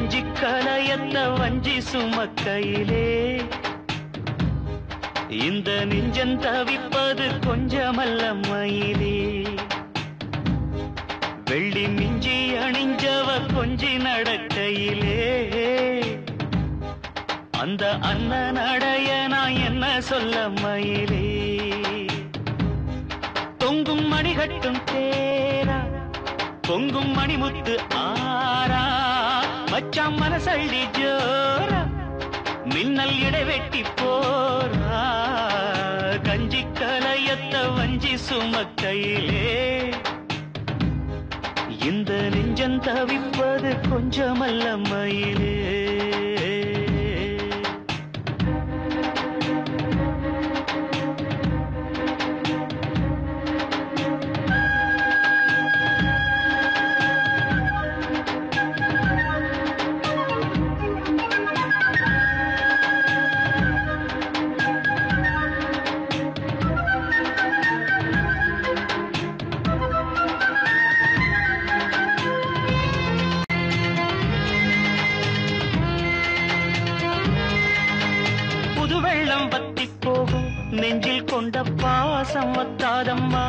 கஞ்சி கலையத்த வஞ்சி சுமக்கையிலே இந்த நெஞ்சம் தவிப்பது கொஞ்சமல்ல மயிலே. வெள்ளி மிஞ்சி அணிஞ்சவ கொஞ்சி நடக்கையிலே அந்த அண்ணன் அடைய நான் என்ன சொல்ல மயிலே. தொங்கும் மணிகட்டும் தேரா பொங்கும் மணிமுத்து ஆரா மச்சான் மனசள்ளி ஜோரா மின்னல் இடைவெட்டி போரா. கஞ்சி கலையத்த வஞ்சி சுமக்கையிலே இந்த நெஞ்சம் தவிப்பது கொஞ்சமல்ல மயிலே. நெஞ்சில் கொண்ட பாசம் வத்தாதம்மா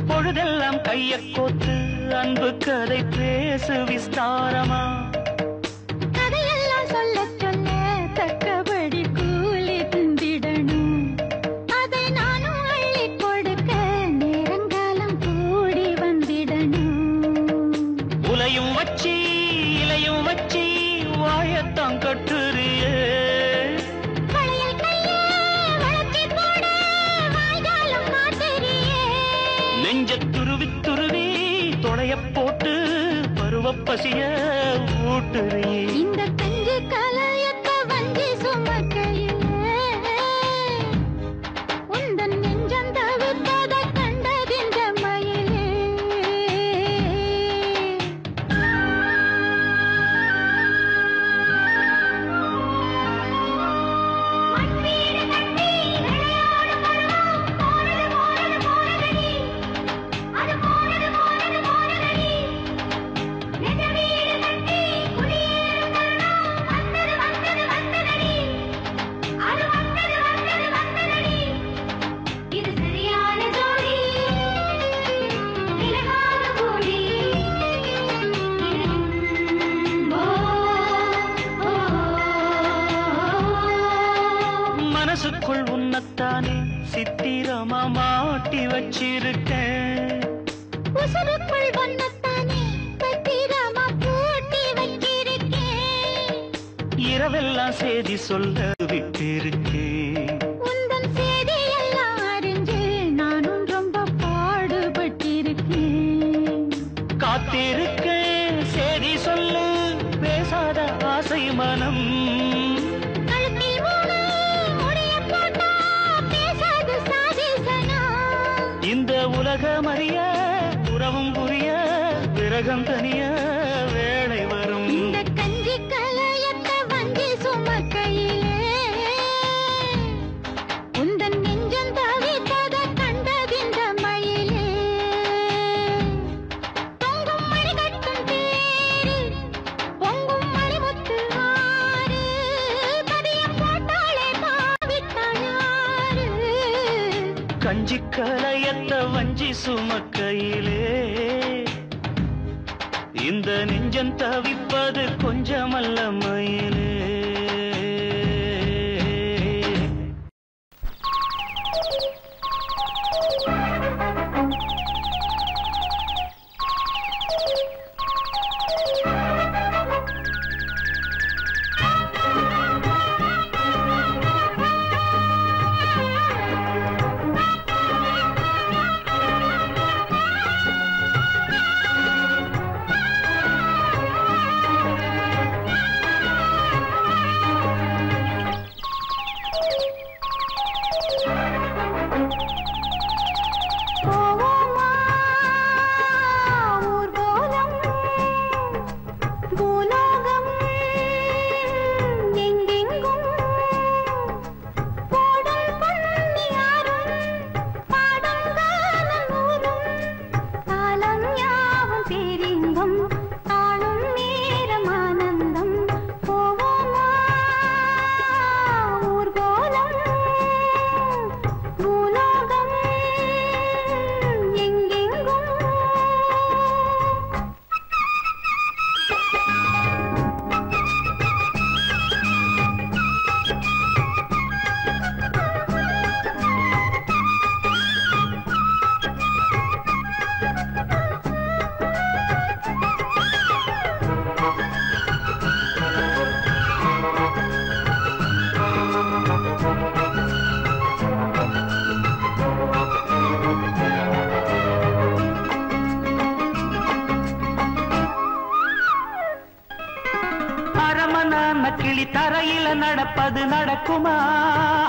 பொழுதெல்லாம் கைய கோத்து அன்பு கதை பேசு விஸ்தாரமா. கதையெல்லாம் சொல்ல சொல்ல தக்கபடி கூலி திண்டிடணும் அதை நானும் அள்ளி கொடுக்க நேரங்காலம் கூடி வந்திடணும். உலையும் வச்சி இலையும் வச்சி வாயத்தான் கட்டுறியே துருவி துருவி தொடைய போட்டு பருவ பசிய ஊட்டுறியே. இந்த கஞ்சி கலையத்த வஞ்சி சுமக்கையிலே உந்தன் நெஞ்சம் தவிப்பத கண்டதின்ற மயிலே. மனசுக்குள் உன்னத்தானே சித்திரமா மாட்டி வச்சிருக்கேன். உசுருக்குள் வண்ணத்தானே பத்திரமா பூட்டி வச்சிருக்கேன். இரவெல்லாம் செய்தி சொல்ல விட்டிருக்கேன். உந்தன் செய்தி எல்லாம் அறிஞ்சு நானும் ரொம்ப பாடுபட்டிருக்கேன். காத்திருக்கேன் செய்தி சொல்லு பேசாத ஆசை மனம். இந்த உலகம் அறிய உறவும் புரிய விரகம் தனிய வேளை வரும். இந்த கஞ்சி கலையத்த வஞ்சி சுமக்கையிலே உந்தன் நெஞ்சம் தவிப்பத கண்டதின்ற மயிலே. தொங்கும் மணிகட்டும் தேரு பொங்கும் மணிமுத்து ஆறு பதியம் போட்டாளே பாவித்தாயாரு. கஞ்சி கலையத்த வஞ்சி சுமக்கையிலே இந்த நெஞ்சம் தவிப்பது கொஞ்சமல்ல மயிலே. நடப்பது நடக்குமா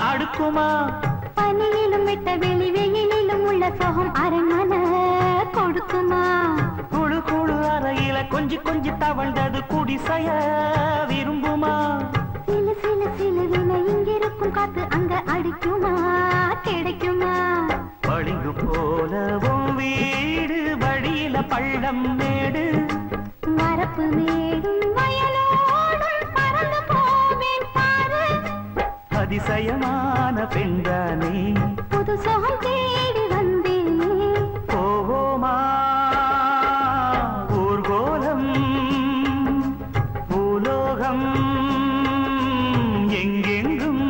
அடுக்குமா பனியிலும் விட்ட வெளி வெயிலிலும் உள்ள சோகம் அரண்மன கொடுக்குமா குழு குழு அறையில கொஞ்சி தவண்டது குடிசைய விரும்புமா சிலு சிலு சிலுவின இங்கிருக்கும் காத்து அங்க அடிக்குமா கிடைக்குமா பளிங்கு போலவும் வீடு வழியில பள்ளம் மேடு வரப்பு மேடும் வயலோடும் பறந்து போவேன் பாரு அதிசயமான பெண்தானே புது சோகம் தேடி வந்தேனே போவோமா ஊர்கோலம் பூலோகம் எங்கெங்கும்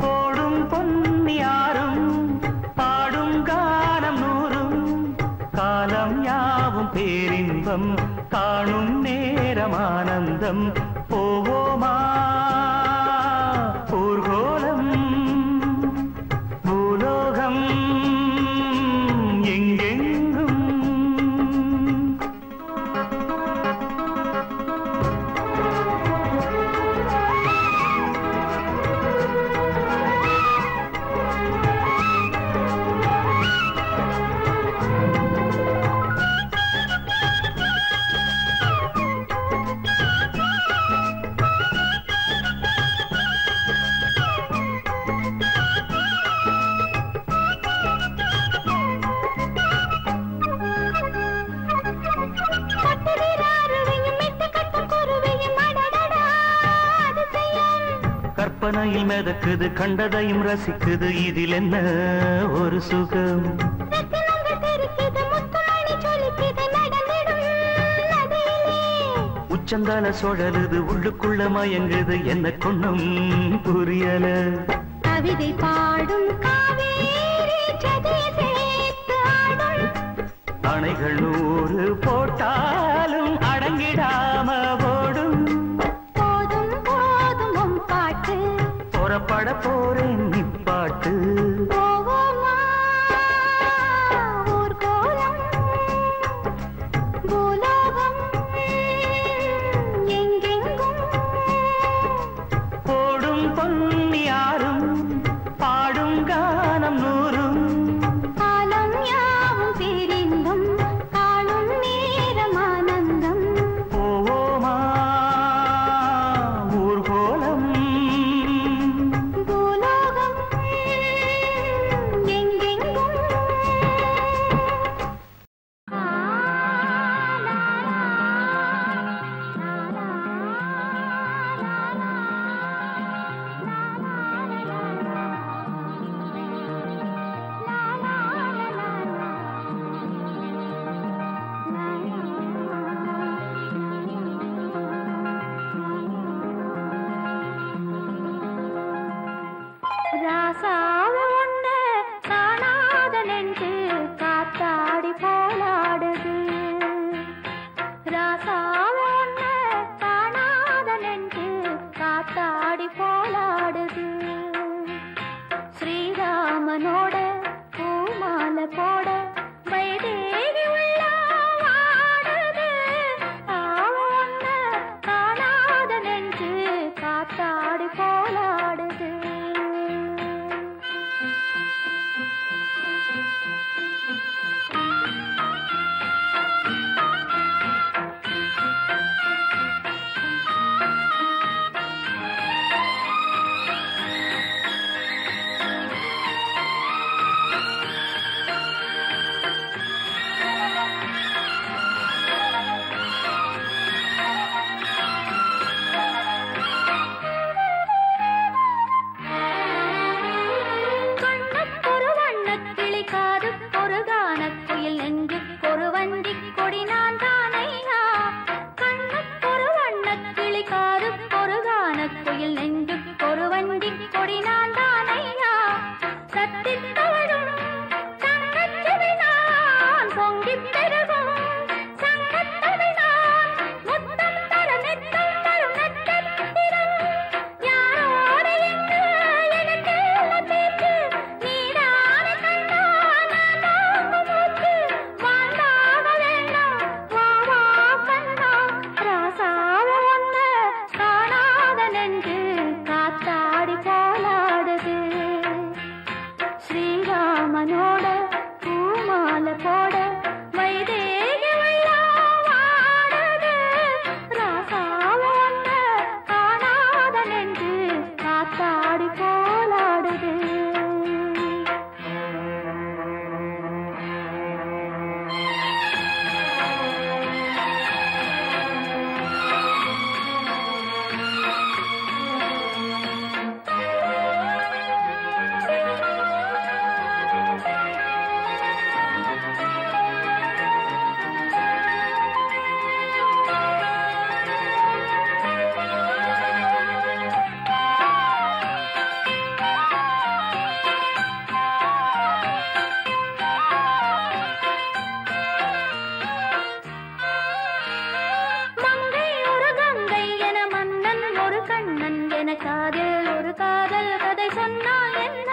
போடும் பொன்னியாரும் பாடும் காலம் நூறும் காலம் யாவும் பேரின்பம் காணும் நேரம் ஆனந்தம் போவோமா ஊர்கோலம் பூலோகம் எங்கெங்கும் கற்பனையில் மிதக்குது கண்டதையும் ரசிக்குது இதில் என்ன ஒரு சுகம் உச்சந்தால சுழலுது உள்ளுக்குள்ள மயங்குது என்ன கொண்ணும் புரியல கவிதை பாடும் அணைகள் 100 போட்டாலும் அடங்கிடாம ஓடும் போதும் போதும் உன் பாட்டு புறப்பட போறேன் நிப்பாட்டு போவோமா ஊர்கோலம் பூலோகம் எங்கெங்கும் போடும் பொன்னியாரும் பாடும் கானம் நூறும் காலம் யாவும் பேரின்பம் காணும் நேரம் ஆனந்தம் போவோமா ஊர்கோலம் பூலோகம் எங்கெங்கும் ராசாவ ஒண்ணு காணாத நெஞ்சு காத்தாடி போலாடுது ராசாவ ஒண்ணு காணாத நெஞ்சு காத்தாடி போலாடுது ஸ்ரீராமனோட பூமாலை போட வைதேகி உள்ள வாடுது ஆவ ஒண்ணு காணாத நெஞ்சு காத்தாடி போலாடுது என்ன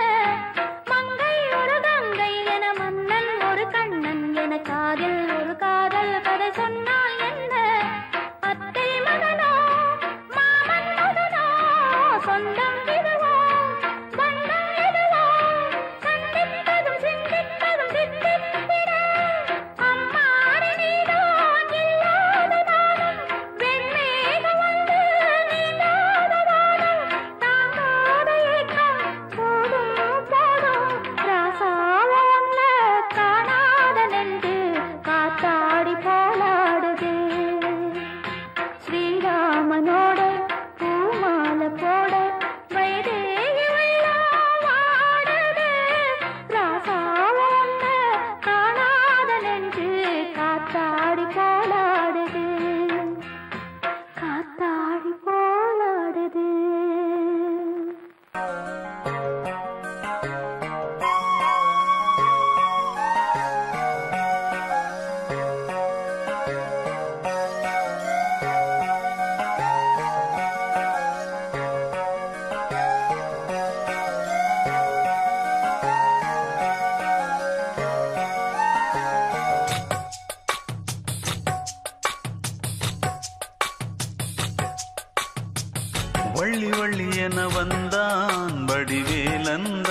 மங்கை ஒரு கங்கை என மன்னன் ஒரு கண்ணன் என காதில் ஒரு காதல் கதை சொன்னால் என்ன அத்தை மகனோ மாமன் மகனோ சொந்தம் இதுவோ பந்தம் எதுவோ சந்தித்ததும் சிந்தித்ததும் சிந்தித்திட அம்மாடி நீதான் இல்லாத நாளும் வெண்மேகம் வந்து நீங்காத வானம் தாங்காத ஏக்கம் போதும் போதும் ராசாவ ஒன்ன காணாத நெஞ்சு காத்தாடி போலாடுது ஸ்ரீராமனோட பூமாலை போட வைதேகி வெள்ளம் ஆடுது ராசாவ ஒன்ன காணாத நெஞ்சு காத்தாடி போலாடுது காத்தாடி போலாடுது. வள்ளி வள்ளி என வந்தான் வடிவேலந்தான்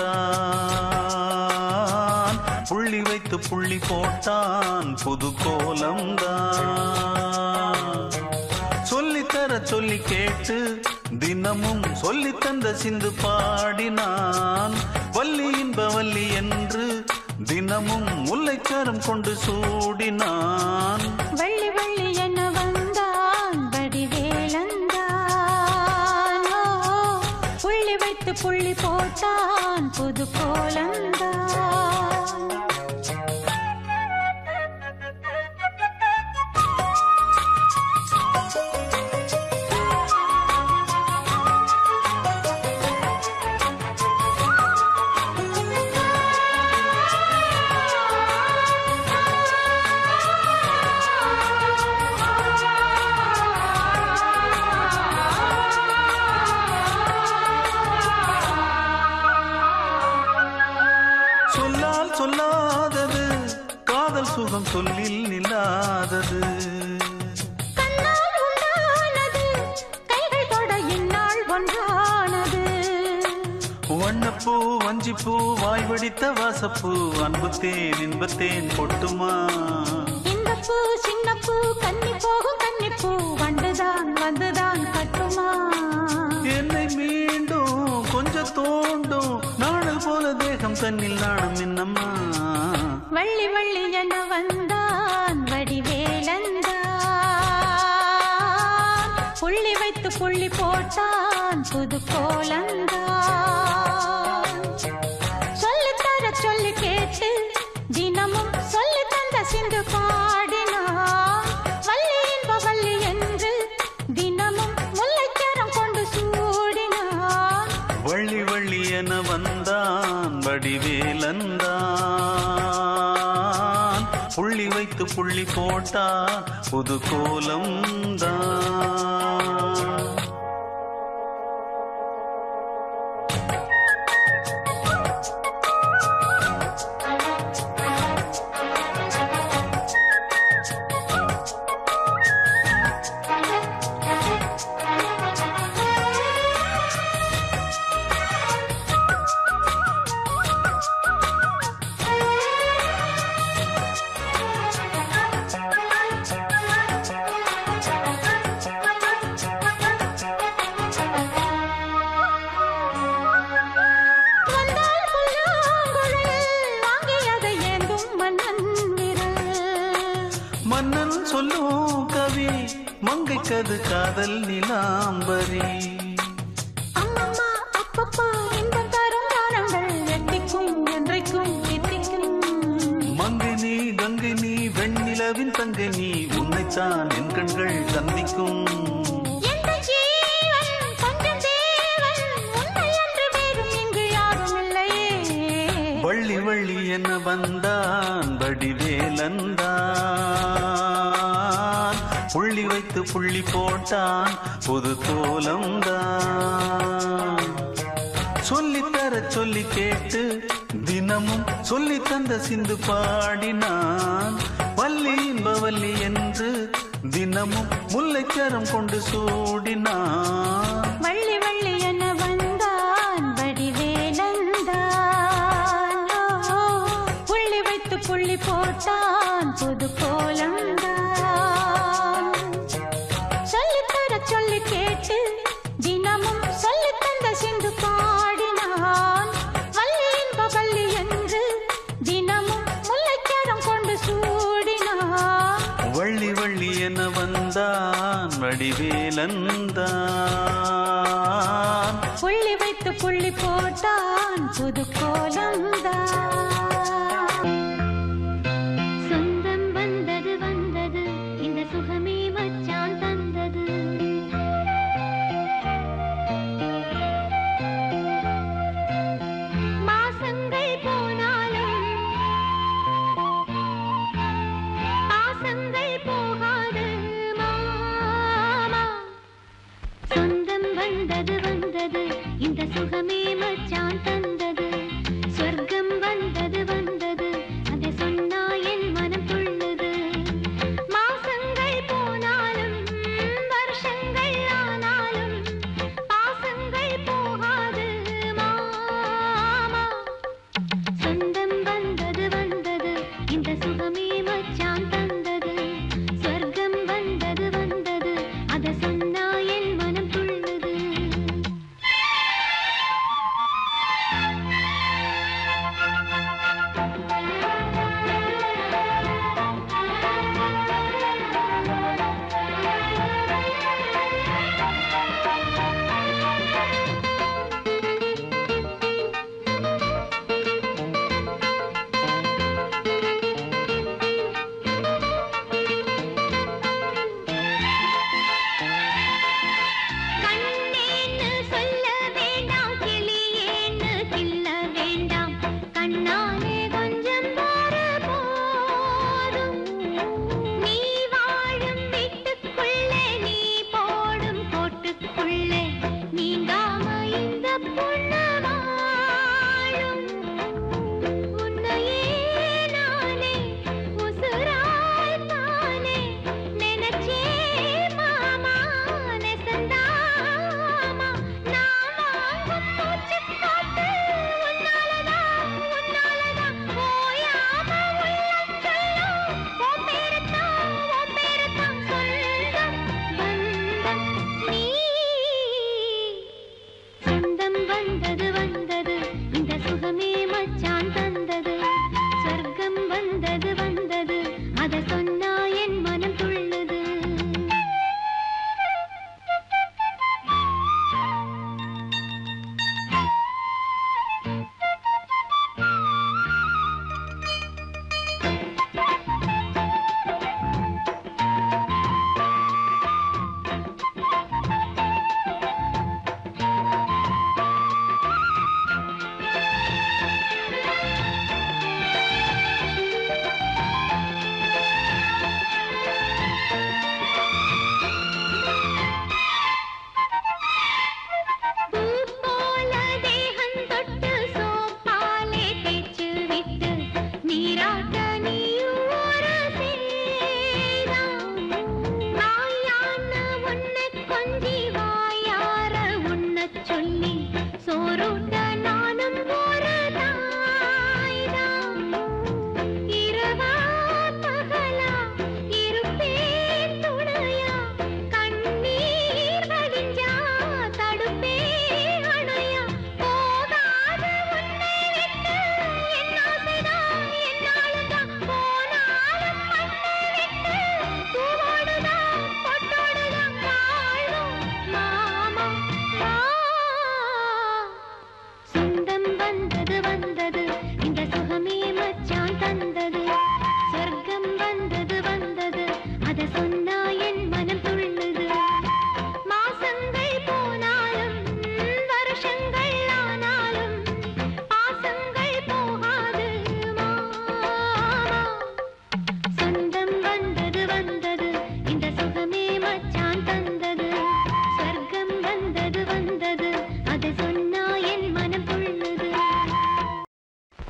புள்ளி வைத்து புள்ளி போட்டான் புது கோலம்தான் சொல்லித்தர சொல்லி கேட்டு தினமும் சொல்லி தந்த சிந்து பாடினான் வள்ளி இன்ப வள்ளி என்று தினமும் முல்லைச்சாரம் கொண்டு சூடினான் வள்ளி வள்ளி என வந்தான் வடிவேலந்தான் புள்ளி வைத்து புள்ளி போட்டான் புது கோலந்தான் சொல்லால் சொல்லாதது காதல் சுகம் சொல்லில் நில்லாதது கண்ணால் உண்டானது கைகள் தொட இந்நாள் ஒன்றானது வண்ணப்பூ வஞ்சிப்பூ வாய் வடித்த வாசப்பூ அன்புத்தேன் இன்பத்தேன் பொட்டுமா இந்த பூ சின்ன பூ கன்னி போகும் கன்னிப்பூ வண்டுதான் வந்துதான் கட்டுமா என்னை மீண்டும் கொஞ்சம் தோண்டும் நாடல் போல தேகம் தன்னில் நாணம் என்னம்மா வள்ளி வள்ளி என வந்தான் வடிவேலந்தான் புள்ளி வைத்து புள்ளி போட்டான் புது கோலந்தான் சொல்லித்தர சொல்லி கேட்டு தினமும் சொல்லி தந்த சிந்து பாடினான் வள்ளி இன்ப வள்ளி என்று தினமும் முல்லைச்சாரம் கொண்டு சூடினான் வள்ளி வள்ளி என வந்தான் வடிவேலந்தான் புள்ளி வைத்து புள்ளி போட்டா புது கோலம்தான் மன்னன் சொல்லும் கவி மங்கைக்கது காதல் நிலாம்பரி அம்மம்மா அப்பப்பா இந்த தரும் தாரங்கள் எட்டிக்கும் என்றைக்கும் எட்டிக்கும் மங்கை நீ கங்கை நீ வெண்ணிலவின் தங்கை நீ உன்னைத்தான் என் கண்கள் சந்திக்கும் எந்த ஜீவன் கொஞ்சம் தேவன் உன்னை அன்று வேறும் இங்கு யாரும் இல்லையே வள்ளி வள்ளி என வந்தான் வடிவேலந்தான் புள்ளி வைத்து புள்ளி போட்டான் புது கோலம்தான் சொல்லித்தர சொல்லி கேட்டு தினமும் சொல்லி தந்த சிந்து பாடினான். வள்ளி இன்பவல்லி என்று தினமும் முல்லைச்சரம் கொண்டு சூடினான். வள்ளி வள்ளி என வந்தான் வடிவேலந்தான். புள்ளி வைத்து புள்ளி போட்டான் புது கோலந்தான். சொல்லித்தர சொல்லி கேட்டு தினமும் சொல்லி தந்த சிந்து பாடினான். வள்ளி இன்ப வள்ளி என்று தினமும் முல்லைச்சரம் கொண்டு சூடினான். வள்ளி வள்ளி என வந்தான் வடிவேலந்தான். புள்ளி வைத்து புள்ளி போட்டான் புது கோலந்தான். சொந்தம் வந்தது வந்தது இந்த சுகமே மச்சான் தந்தது. மாசங்கள் போனாலும் பாசங்கள் போகாது மாமா. சொந்தம் வந்தது வந்தது இந்த சுகமே மச்சான் தந்தது. சொர்க்கம்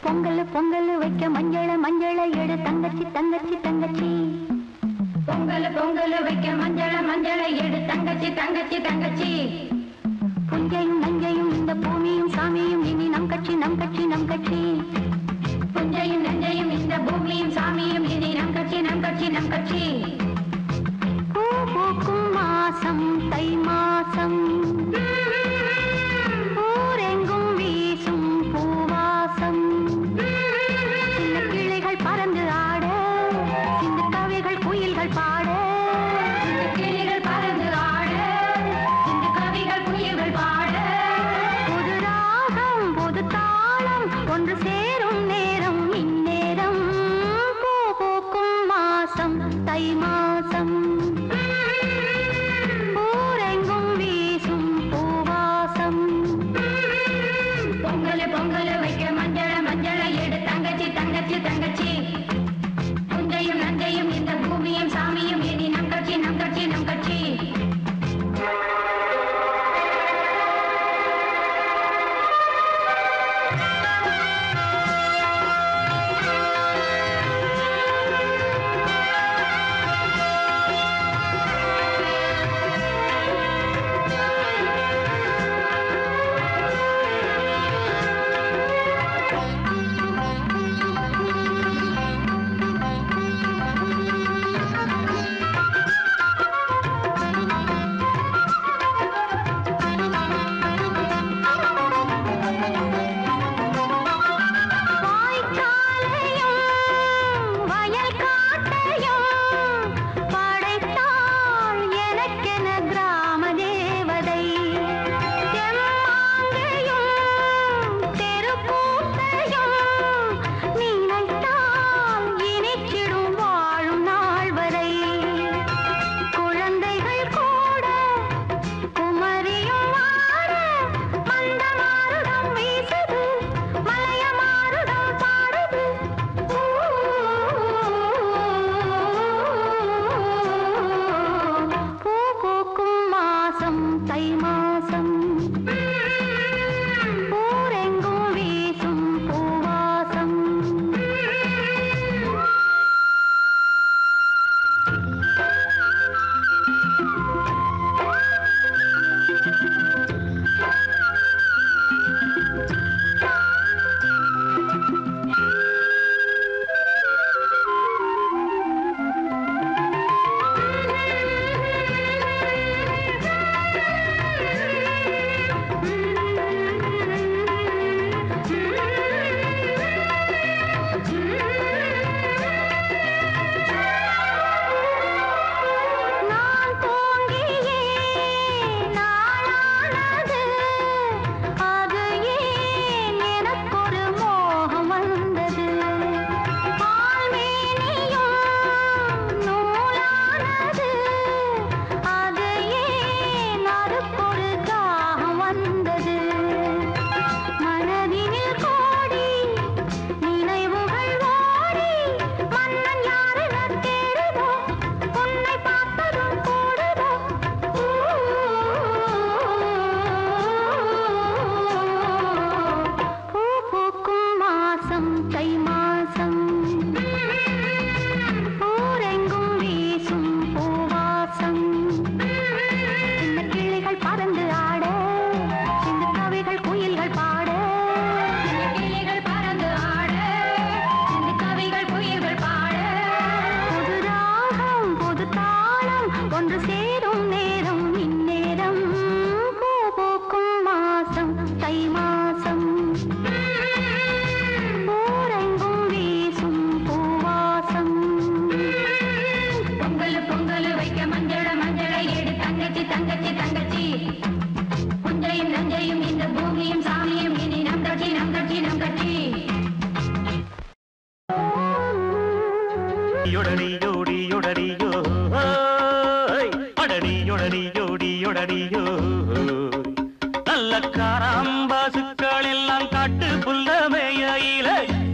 பொங்கல் பொங்கல் வைக்க மஞ்சள மஞ்சள எடு தங்கச்சி தங்கச்சி தங்கச்சி. பொங்கல் பொங்கல் வைக்க மஞ்சள மஞ்சள எடு தங்கச்சி தங்கச்சி தங்கச்சி. புஞ்சையும் நஞ்சையும் இந்த பூமியும் சாமியும் இனி நம் கட்சி நம் கட்சி நம் கட்சி. புஞ்சையும் நஞ்சையும் இந்த பூமியும் சாமியும் இனி நம் கட்சி நம் கட்சி நம் கட்சி. பூ பூக்கும் மாசம் தை மாசம் ஊரெங்கும் வீசும் பூவாசம். சின்ன கிளிகள் பறந்து ஆட சின்ன கவிகள் குயில்கள் பாட. சின்ன கிளிகள் பறந்து ஆட சின்ன கவிகள் குயில்கள் பாட. புது ராகம் புது தாளம் ஒன்று சேரும் நேரம் இந்நேரம். பூ பூக்கும் மாசம் தை மாசம் ஊரெங்கும் வீசும் பூவாசம். பொங்கல் பொங்கல் வைக்க மஞ்சள மஞ்சள எடு தங்கச்சி தங்கச்சி தங்கச்சி. புஞ்சையும் நஞ்சையும் இந்த பூமியும் சாமியும் இனி நம் கட்சி நம் கட்சி நம் கட்சி.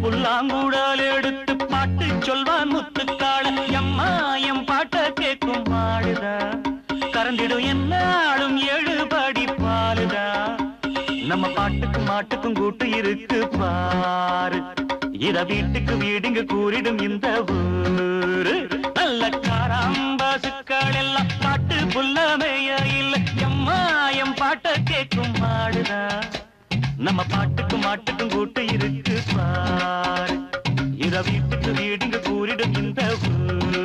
புல்லாங்குழல் எடுத்து பாட்டு சொல்வான் முத்துக்காள. எம்மா எம் பாட்ட கேட்கும் மாடுதா கறந்திடும் என்னாலும் எழுபடி பாலுதா. நம்ம பாட்டுக்கும் மாட்டுக்கும் கூட்டு இருக்கு பாரு. இத வீட்டுக்கு வீடுங்க கூறிடும் இந்த ஊரு. நல்ல காராம்பாசுக்கள் எல்லாம் பாட்டு புல்லமைய இல்ல. எம்மாயம் பாட்ட கேட்கும் மாடுதான். நம்ம பாட்டுக்கும் மாட்டுக்கும் கூட்டு இருக்கு பாரு. இத வீட்டுக்கு வீடுங்க கூறிடும் இந்த ஊரு.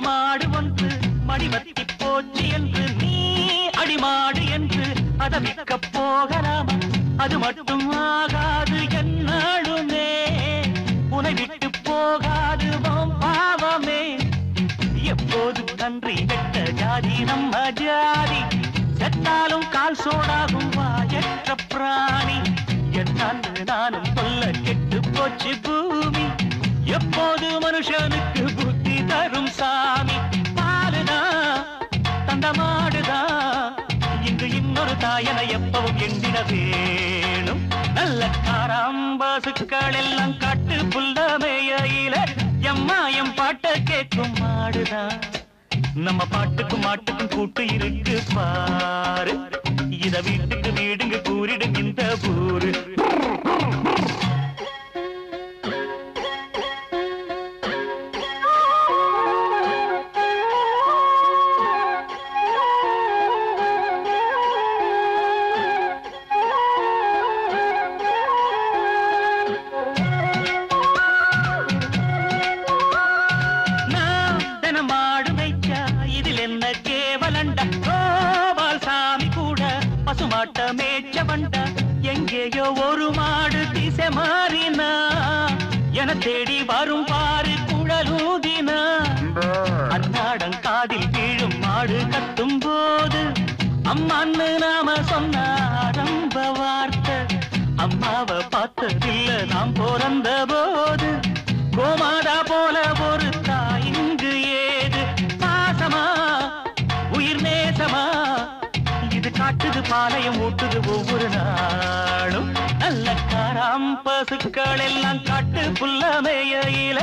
மாடு ஒன்று மடிவத்தி போச்சு என்று நீ அடிமாடு என்று அதவிக்க போகலாமா? அது மட்டும் ஆகாது என்னாலுமே உனை விட்டு போகாது பாவமே. எப்போது நன்றி கெட்ட ஜாதி நம்ம ஜாதி. செத்தாலும் கால் சோடாகும் வாயற்ற பிராணி. என்னால் நானும் சொல்ல கெட்டு போச்சு பூமி. எப்போது மனுஷனுக்கு புத்தி தரும் சாமி? பாலுதான் தந்த மாடுதான். இங்கு இன்னொரு தாயனை எப்பவும் எண்ணிட வேணும். நல்ல காராம்பாசுக்கள் எல்லாம் காட்டு புல்லமையில. எம்மாயம் பாட்ட கேட்கும் மாடுதான். நம்ம பாட்டுக்கும் மாட்டுக்கும் கூட்டு இருக்கு பாரு. இத வீட்டுக்கு வீடுங்க கூறிடும் இந்த ஊரு. பசுமாட்ட மேய்ச்ச வண்டா. எங்கேயோ ஒரு மாடு திசை மாறினா என தேடி வரும் பாரு குழலூதினா. அன்னாடம் காதில் வீழும் மாடு கத்தும் போது அம்மான்னு நாம சொன்ன ஆரம்ப வார்த்தை. அம்மாவை பார்த்ததில்ல நாம் பிறந்த போது. கோமாதா போல ஒரு தாய் இங்கு ஏது? பாசமா உயிர் நேசமா? இது காட்டுது பாளையம் ஊட்டுது ஒவ்வொரு நாளும். நல்ல காராம்பசுக்கள் எல்லாம் காட்டு புல்லமையில.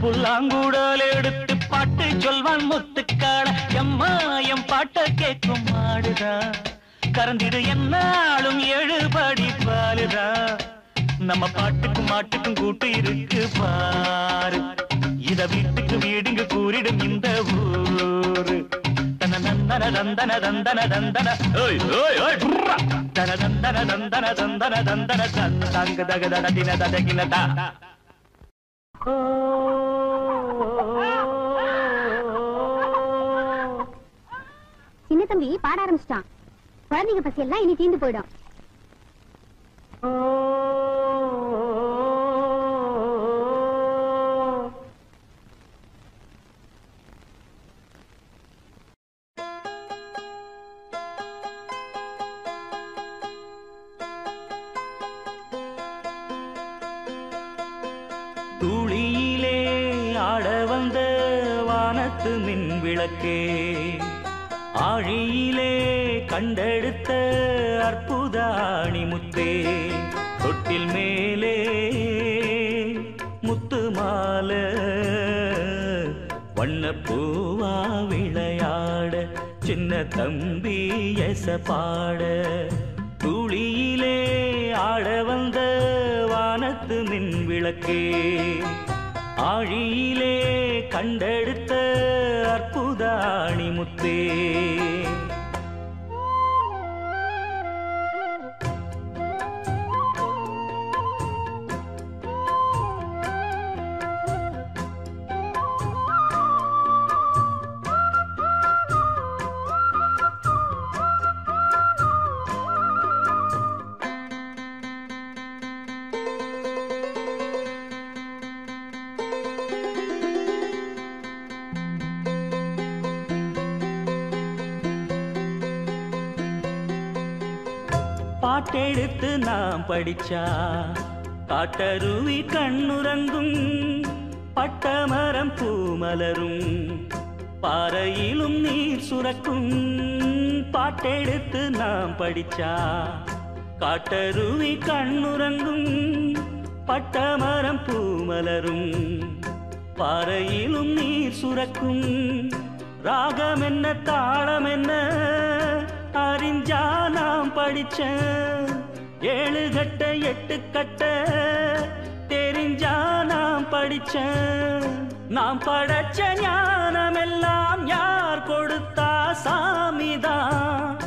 புல்லாங்கூடல் எடுத்து பாட்டு சொல்வான் முத்துக்காட. எம்மாயம் பாட்ட கேட்கும் மாடுதான். கறந்திடு என்னாலும் எழுபடி பாலுதான். நம்ம பாட்டுக்கும் மாட்டுக்கும் கூட்டு இருக்கு பாரு. இத வீட்டுக்கு வீடுங்க கூறிடும் இந்த ஊரு. தனதந்தன தந்தன தந்தன தந்தன ஓய் ஓய் ஓய் புர்ரா. தனதந்தன தந்தன தந்தன தந்தன தங்க தக தட தின தகினதா. சின்ன தம்பி பாட ஆரம்பிச்சிட்டான். குழந்தைங்க பசி எல்லாம் இனி தீந்து போயிடும். துளியிலே ஆட வந்த வானத்து மின் விளக்கே. ஆழியிலே கண்டெடுத்த அற்புத அணிமுத்தே. தொட்டில் மேலே முத்து மாலை வண்ணப்பூவா விளையாட. சின்ன தம்பி எச பாட. துளியிலே ஆட வந்த வானத்து மின் விளக்கே. ஆழியிலே கண்டெடுத்த அற்புத அணிமுத்தே. பாட்டெடுத்து நாம் படிச்சா காட்டருவி கண்ணுறங்கும் பட்டமரம் பூமலரும் பாறையிலும் நீர் சுரக்கும் பாட்டெடுத்து நாம் படிச்சா காட்டருவி கண்ணுறங்கும் பட்டமரம் பூமலரும் பாறையிலும் நீர் சுரக்கும் ராகம் என்ன தாளம் என்ன அறிஞ்சா நாம் படிச்ச 7 கட்ட 8 கட்ட தெரிஞ்சா நாம் படிச்ச நாம் படைச்ச ஞானமெல்லாம் யார் கொடுத்தா சாமிதான்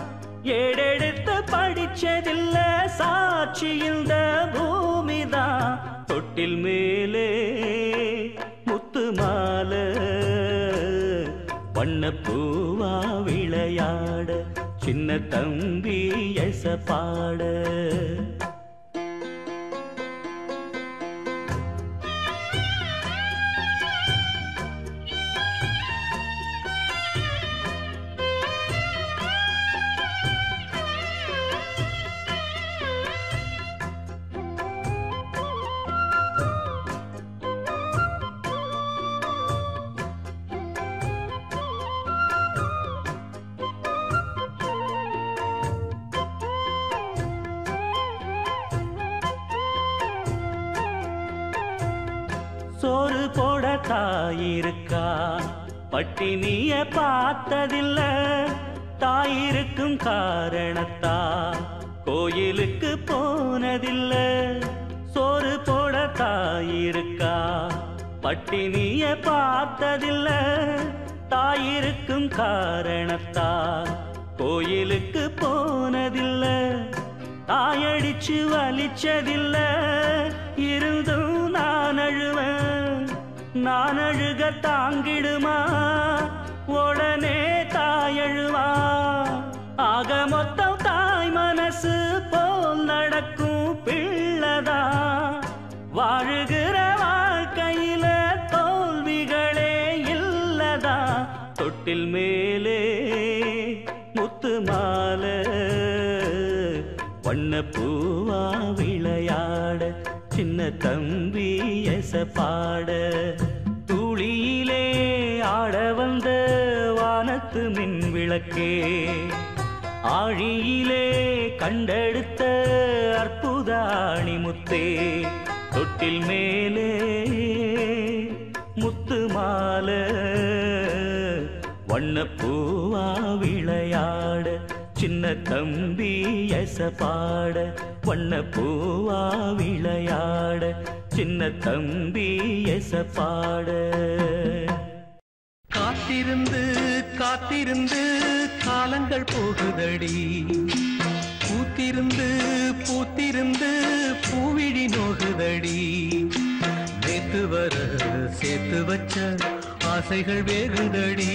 ஏடெடுத்து படிச்சதில்ல சாட்சி இந்த பூமிதான் தொட்டில் மேலே முத்து மாலை வண்ணப்பூவா விளையாட சின்ன தம்பி எச பாட சோறு போட தாயிருக்கா பட்டினிய பார்த்ததில்ல தாயிருக்கும் காரணத்தா கோயிலுக்கு போனதில்ல சோறு போட தாயிருக்கா பட்டினிய பார்த்ததில்ல தாயிருக்கும் காரணத்தா கோயிலுக்கு போனதில்ல தாயடிச்சு வலிச்சதில்ல இருந்தும் நான் அழுவேன் நான் அழுக தாங்கிடுமா உடனே தாயழுவா ஆக மொத்தம் தாய் மனசு போல் நடக்கும் பிள்ளதா வாழுகிற வாழ்க்கையில தோல்விகளே இல்லதா தொட்டில் மேலே முத்து மாலை வண்ணப்பூவா விளையாட சின்ன தம்பி எச பாட துளியிலே ஆட வந்த வானத்து மின் விளக்கே ஆழியிலே கண்டெடுத்த அற்புத அணிமுத்தே தொட்டில் மேலே முத்து மாலை வண்ணப்பூவா விளையாட சின்ன தம்பி எச பாட வண்ணப்பூவா விளையாட சின்ன தம்பி எச பாட காத்திருந்து காத்திருந்து காலங்கள் போகுதடி பூத்திருந்து பூத்திருந்து பூவிழி நோகுதடி நேத்து வர சேர்த்து வச்ச ஆசைகள் வேகுதடி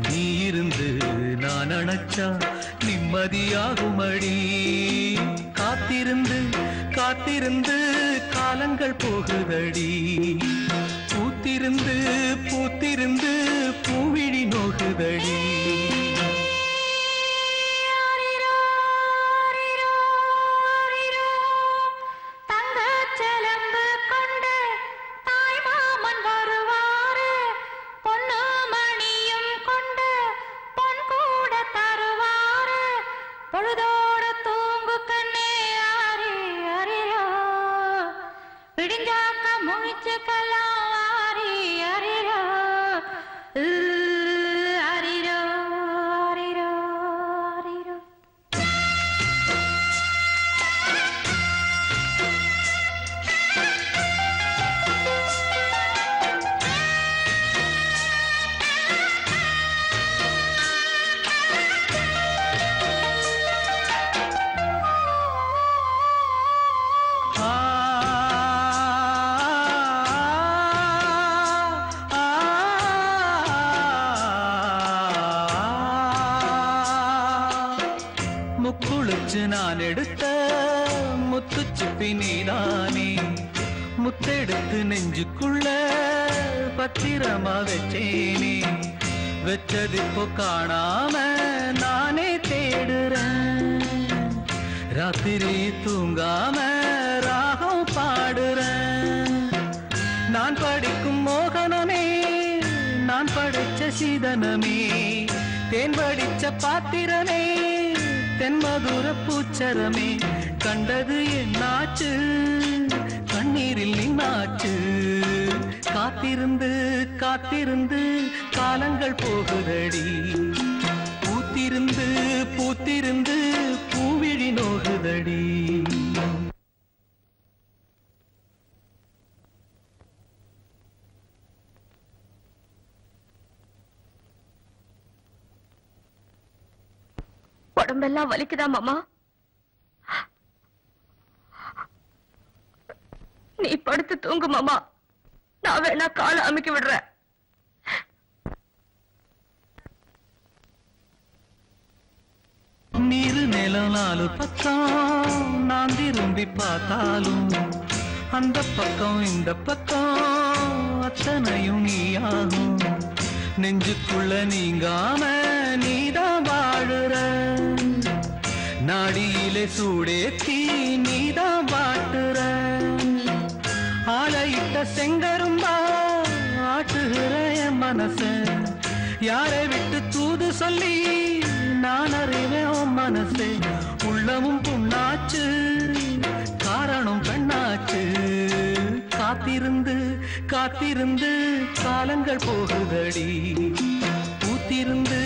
நீ இருந்து நான் அணைச்சா நிம்மதியாகுமடி காத்திருந்து காத்திருந்து காலங்கள் போகுதடி பூத்திருந்து பூத்திருந்து பூவிழி நோகுதடி நான் எடுத்த முத்து சிப்பி நீதானே முத்தெடுத்து நெஞ்சுக்குள்ள பத்திரமா வச்சேனே வச்சது இப்போ காணாம நானே தேடுறேன் ராத்திரி தூங்காம ராகம் பாடுறேன். நான் படிக்கும் மோகனமே, நான் படிச்ச சீதனமே, தேன் படிச்ச பாத்திரமே, தென்மதுர பூச்சரமே, கண்டது என்னாச்சு கண்ணீரில் நின்னாச்சு. காத்திருந்து காத்திருந்து காலங்கள் போகுதடி, பூத்திருந்து பூத்திருந்து பூவிழி நோகுதடி. உடம்பெல்லாம் வலிக்குதா மாமா? நீ படுத்து தூங்கு மாமா, நான் வேணா காலை அமுக்கி விடுறேன். நீரு நிலம் நாலு பக்கம் நான் திரும்பி பார்த்தாலும் அந்த பக்கம் இந்த பக்கம் அத்தனையும் நீயாகும். நெஞ்சுக்குள்ள நீங்காம நீதான் வாழுற, நாடியிலே சூடேத்தி நீதான் வாட்டுற. ஆளையிட்ட செங்கரும்பா ஆட்டுகிற என் மனச, யாரை விட்டு தூது சொல்லி நான் அறிவேன் உன் மனசே. உள்ளமும் புண்ணாச்சு காரணம் பெண்ணாச்சு. காத்திருந்து காத்திருந்து காலங்கள் போகுதடி, பூத்திருந்து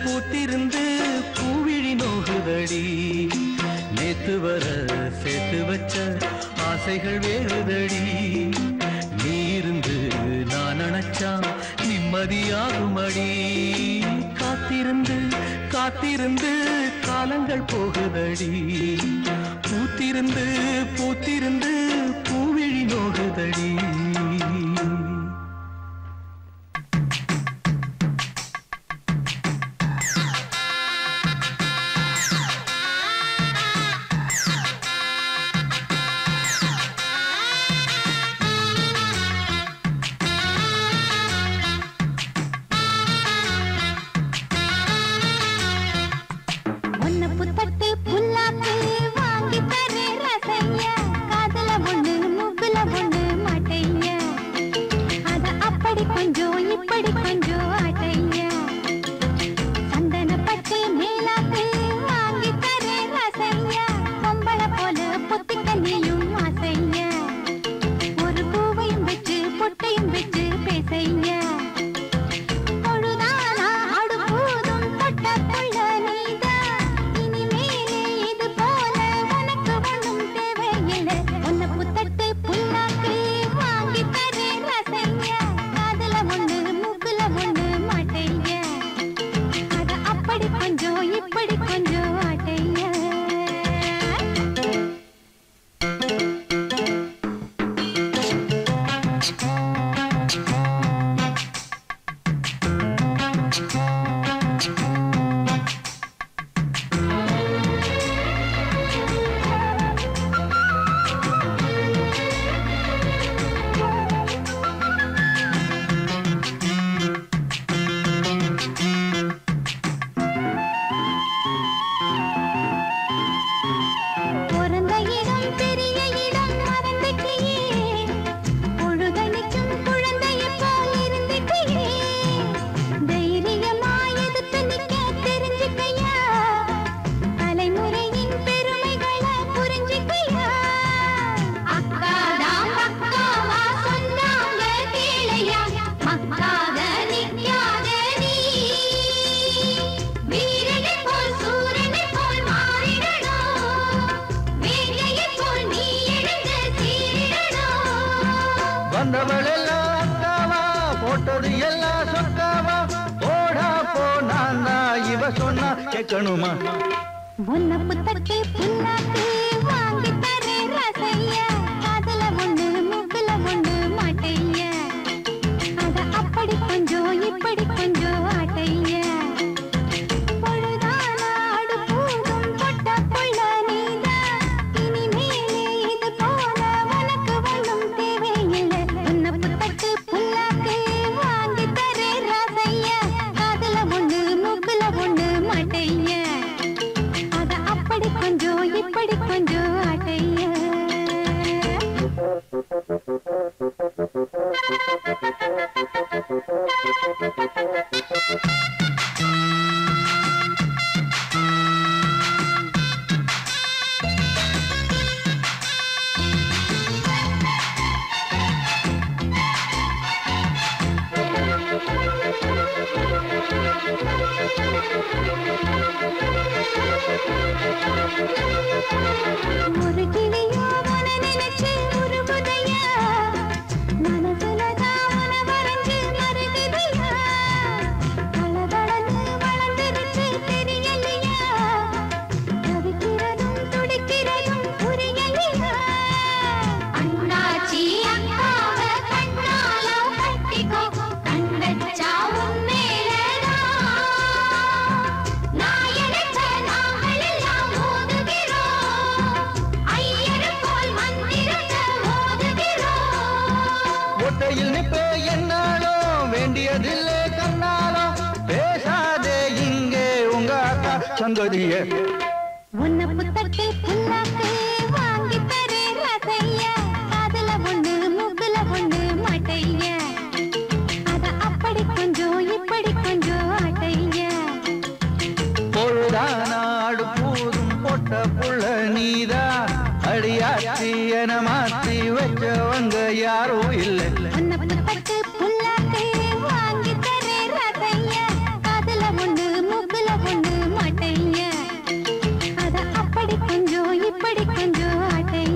பூத்திருந்து பூவிழி நோகுதடி. நேத்து வர சேர்த்து வச்ச ஆசைகள் வேறுதடி, நீ இருந்து நான் நினைச்சா நிம்மதியாகுமடி. காத்திருந்து காத்திருந்து காலங்கள் போகுதடி, பூத்திருந்து பூத்திருந்து பூவிழி நோகுதடி. கொஞ்சம் இப்படி ஒரு கிளியோ உன நினைச்சு உருகுதையா மனசுலதான் உன வரைஞ்சு மருகுதையா தளதளன்னு வளர்ந்துருச்சு தெரியலையா தவிக்கிறதும் துடிக்கிறதும் புரியலையா அண்ணாச்சி அக்காவ கண்ணால கட்டிக்கோ கண் வச்சா உன் மேலதான் நான் எடுத்த நாங்கள் எல்லாம் மோதுகிறோம் ஐயர் போல் மந்திரத்தை மோதுகிறோம் ஒட்டையில் நிப்பே என்னாலும் வேண்டியதில்லை கண்ணாலும் பேசாதே இங்கே உங்க அக்கா சங்கதிய உன்னை புத்தட்டு புல்லாக்கு வாங்கி தரே ரசைய அதுல ஒண்ணு மூக்குல ஒண்ணு மாட்டைய அத அப்படி கொஞ்சம் இப்படி கொஞ்சம் ஆட்டைய பொழுதானாடு போதும் பொட்ட புள்ள நீதா அடியாச்சி என மாத்தி வச்சவங்க யாரும் இல்லை உன்னை புத்தட்டு புல்லாக்கு வாங்கி தரே ரசைய அதுல ஒண்ணு மூக்குல ஒண்ணு மாட்டைய அத அப்படி கொஞ்சம் இப்படி கொஞ்சம் ஆட்டைய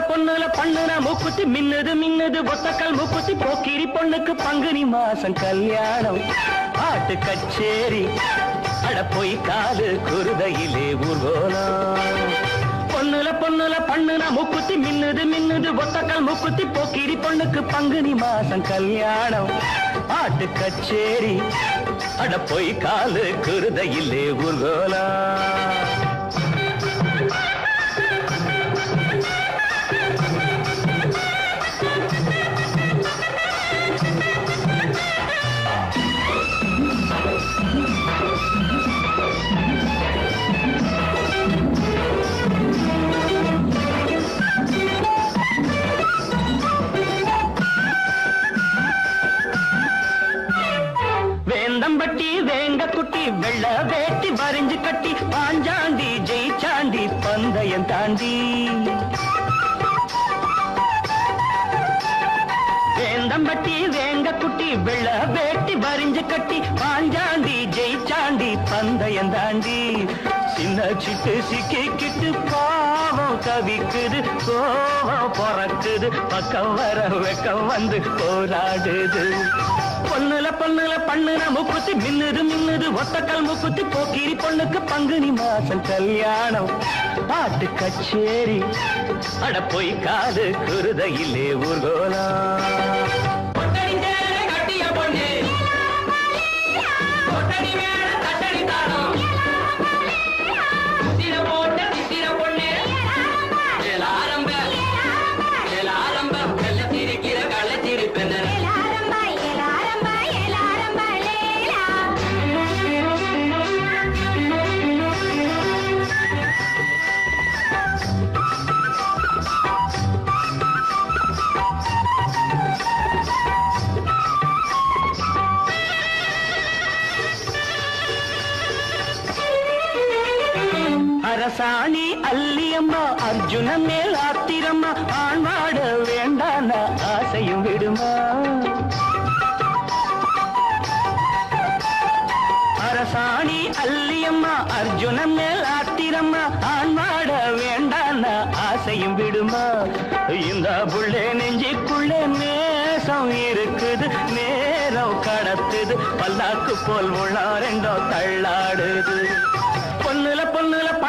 பொண்ணுல பண்ணுன மூக்குத்தி மின்னுது மின்னுது ஒத்தக்கல் மூக்குத்தி போக்கிரி பொண்ணுக்கு பங்குனி மாசம் கல்யாணம் பாட்டு கச்சேரி அட போய் காது குருதையிலே ஊர்வலம் பொண்ணுல பண்ணுன மூக்குத்தி மின்னுது மின்னுது ஒத்தக்கல் மூக்குத்தி போக்கிரி பொண்ணுக்கு பங்குனி மாசம் கல்யாணம் பாட்டு கச்சேரி அட போய் காது குருதையிலே ஊர்வலம் வேந்தம்பட்டி வேங்க குட்டி வெள்ள வேட்டி வரிஞ்சு கட்டி பாஞ்சாண்டி ஜெயிச்சாண்டி பந்தயம் தாண்டி வேந்தம்பட்டி வேங்க குட்டி வெள்ள வேட்டி வரிஞ்சு கட்டி பாஞ்சாண்டி ஜெயிச்சாண்டி பந்தயம் தாண்டி சின்ன சிட்டு சிக்கிக்கிட்டு பாவம் தவிக்குது கோவம் பொறக்குது பக்கம் வர வெக்கம் வந்து போராடுது பொண்ணுல பண்ணுன மூக்குத்தி மின்னுது மின்னுது ஒத்தக்கல் மூக்குத்தி போக்கிரி பொண்ணுக்கு பங்குனி மாசம் கல்யாணம் பாட்டு கச்சேரி அட போய் காது குருதையிலே ஊர்கோலம் கட்டிய பொண்ணு தட்டடி தானம் போட்ட திசிர பொண்ணு ஆரம்ப வெள்ள சிரிக்கிற கள்ள சிரிப்பென்ன அரசாணி அல்லியம்மா அர்ஜுன மேல் ஆத்திரம்மா ஆண்வாட வேண்டான ஆசையும் விடுமா அரசாணி அல்லியம்மா அர்ஜுன மேல் ஆத்திரம்மா ஆண்வாட வேண்டான ஆசையும் விடுமா இந்த புள்ளே நெஞ்சிக்குள்ளே நேசம் இருக்குது நேரம் கடத்துது பல்லாக்கு போல் உள்ள ரெண்டோ தள்ளாடுது பொண்ணுல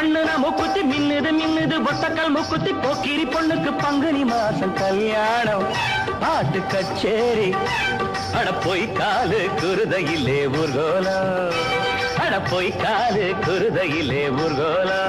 பண்ணுன மூக்குத்தி மின்னுது மின்னுது ஒத்தக்கல் மூக்குத்தி போக்கிரி பொண்ணுக்கு பங்குனி மாசம் கல்யாணம் பாட்டு கச்சேரி அட போய் காலு குருதையிலே ஊர்கோலா அட போய் காலு குருதையிலே ஊர்கோலா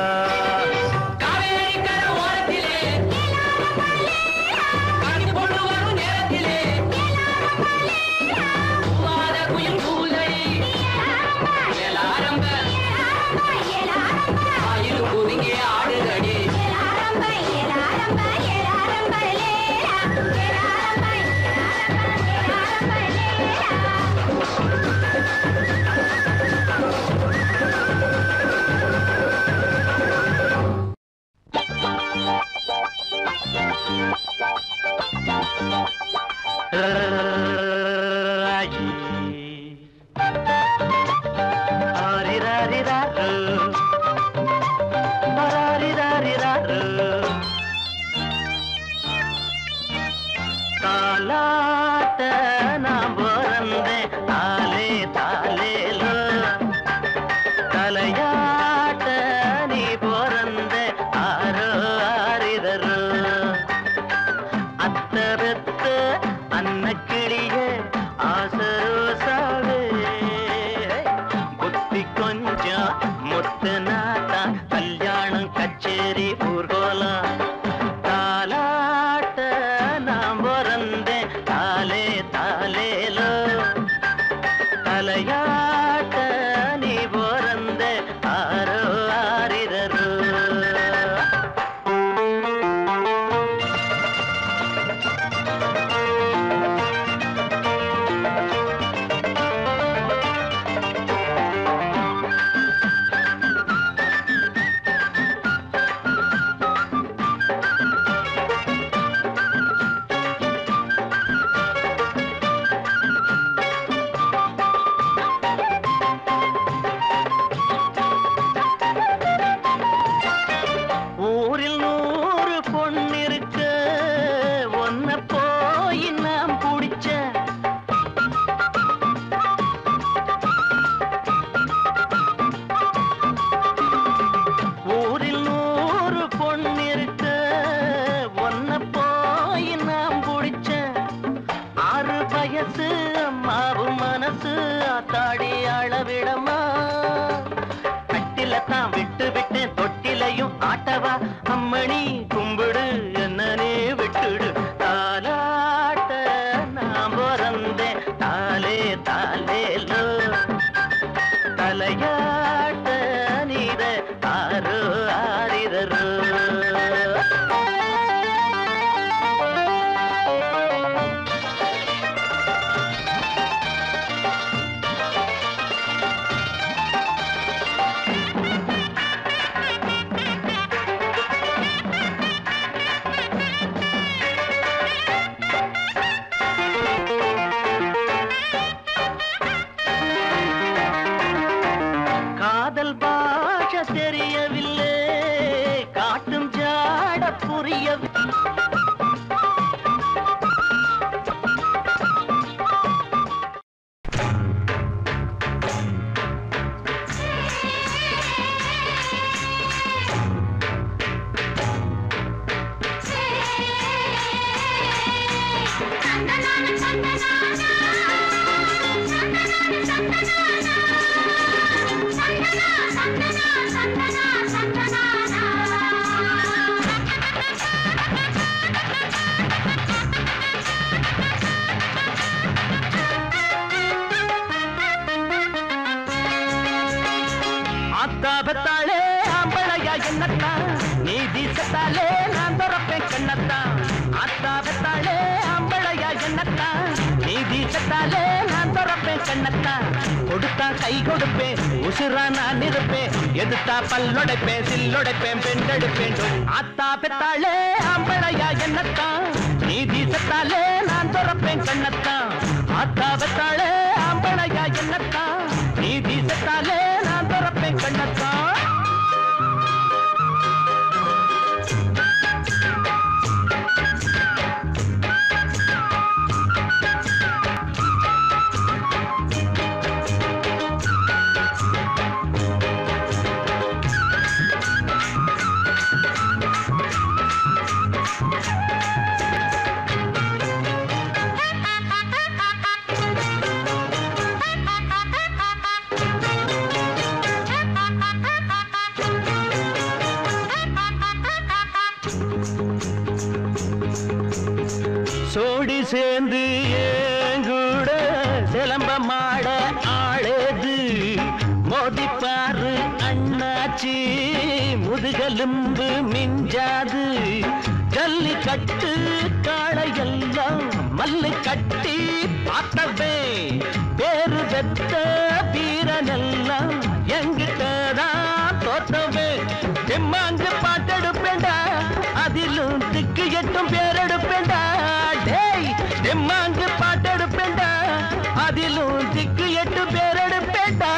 கை கொடுப்பேன் உசுரா நான் இருப்பேன் எதுத்தா பல்லொடைப்பேன் சில்லொடைப்பேன் பெண்டெடுப்பேன் ஆத்தா பெத்தாளே ஆம்பளையா என்னத்தான் நீதி செத்தாலே நான் துறப்பேன் கண்ணத்தான் ஆத்தா பெத்தாளே ஆம்பளையா என்னத்தான் நீதி செத்தாலே நான் துறப்பேன் கண்ணத்தான் சோடி சேர்ந்து ஏங்கூட சிலம்ப மாட ஆளது மோதிப்பாரு அண்ணாச்சி முதுகெலும்பு மிஞ்சாது ஜல்லி கட்டு காளையெல்லாம் மல்லு கட்டி பார்த்தவே பேரு பெத்த வீரனெல்லாம் எங்கிட்டதான் தோத்தவே எம்மாங்கு பாட்டெடுப்பேண்டா அதிலும் திக்கு எட்டும் பேரெடுப்பேண்டா டேய் எம்மாங்கு பாட்டெடுப்பேண்டா அதிலும் திக்கு எட்டு பேரெடுப்பேண்டா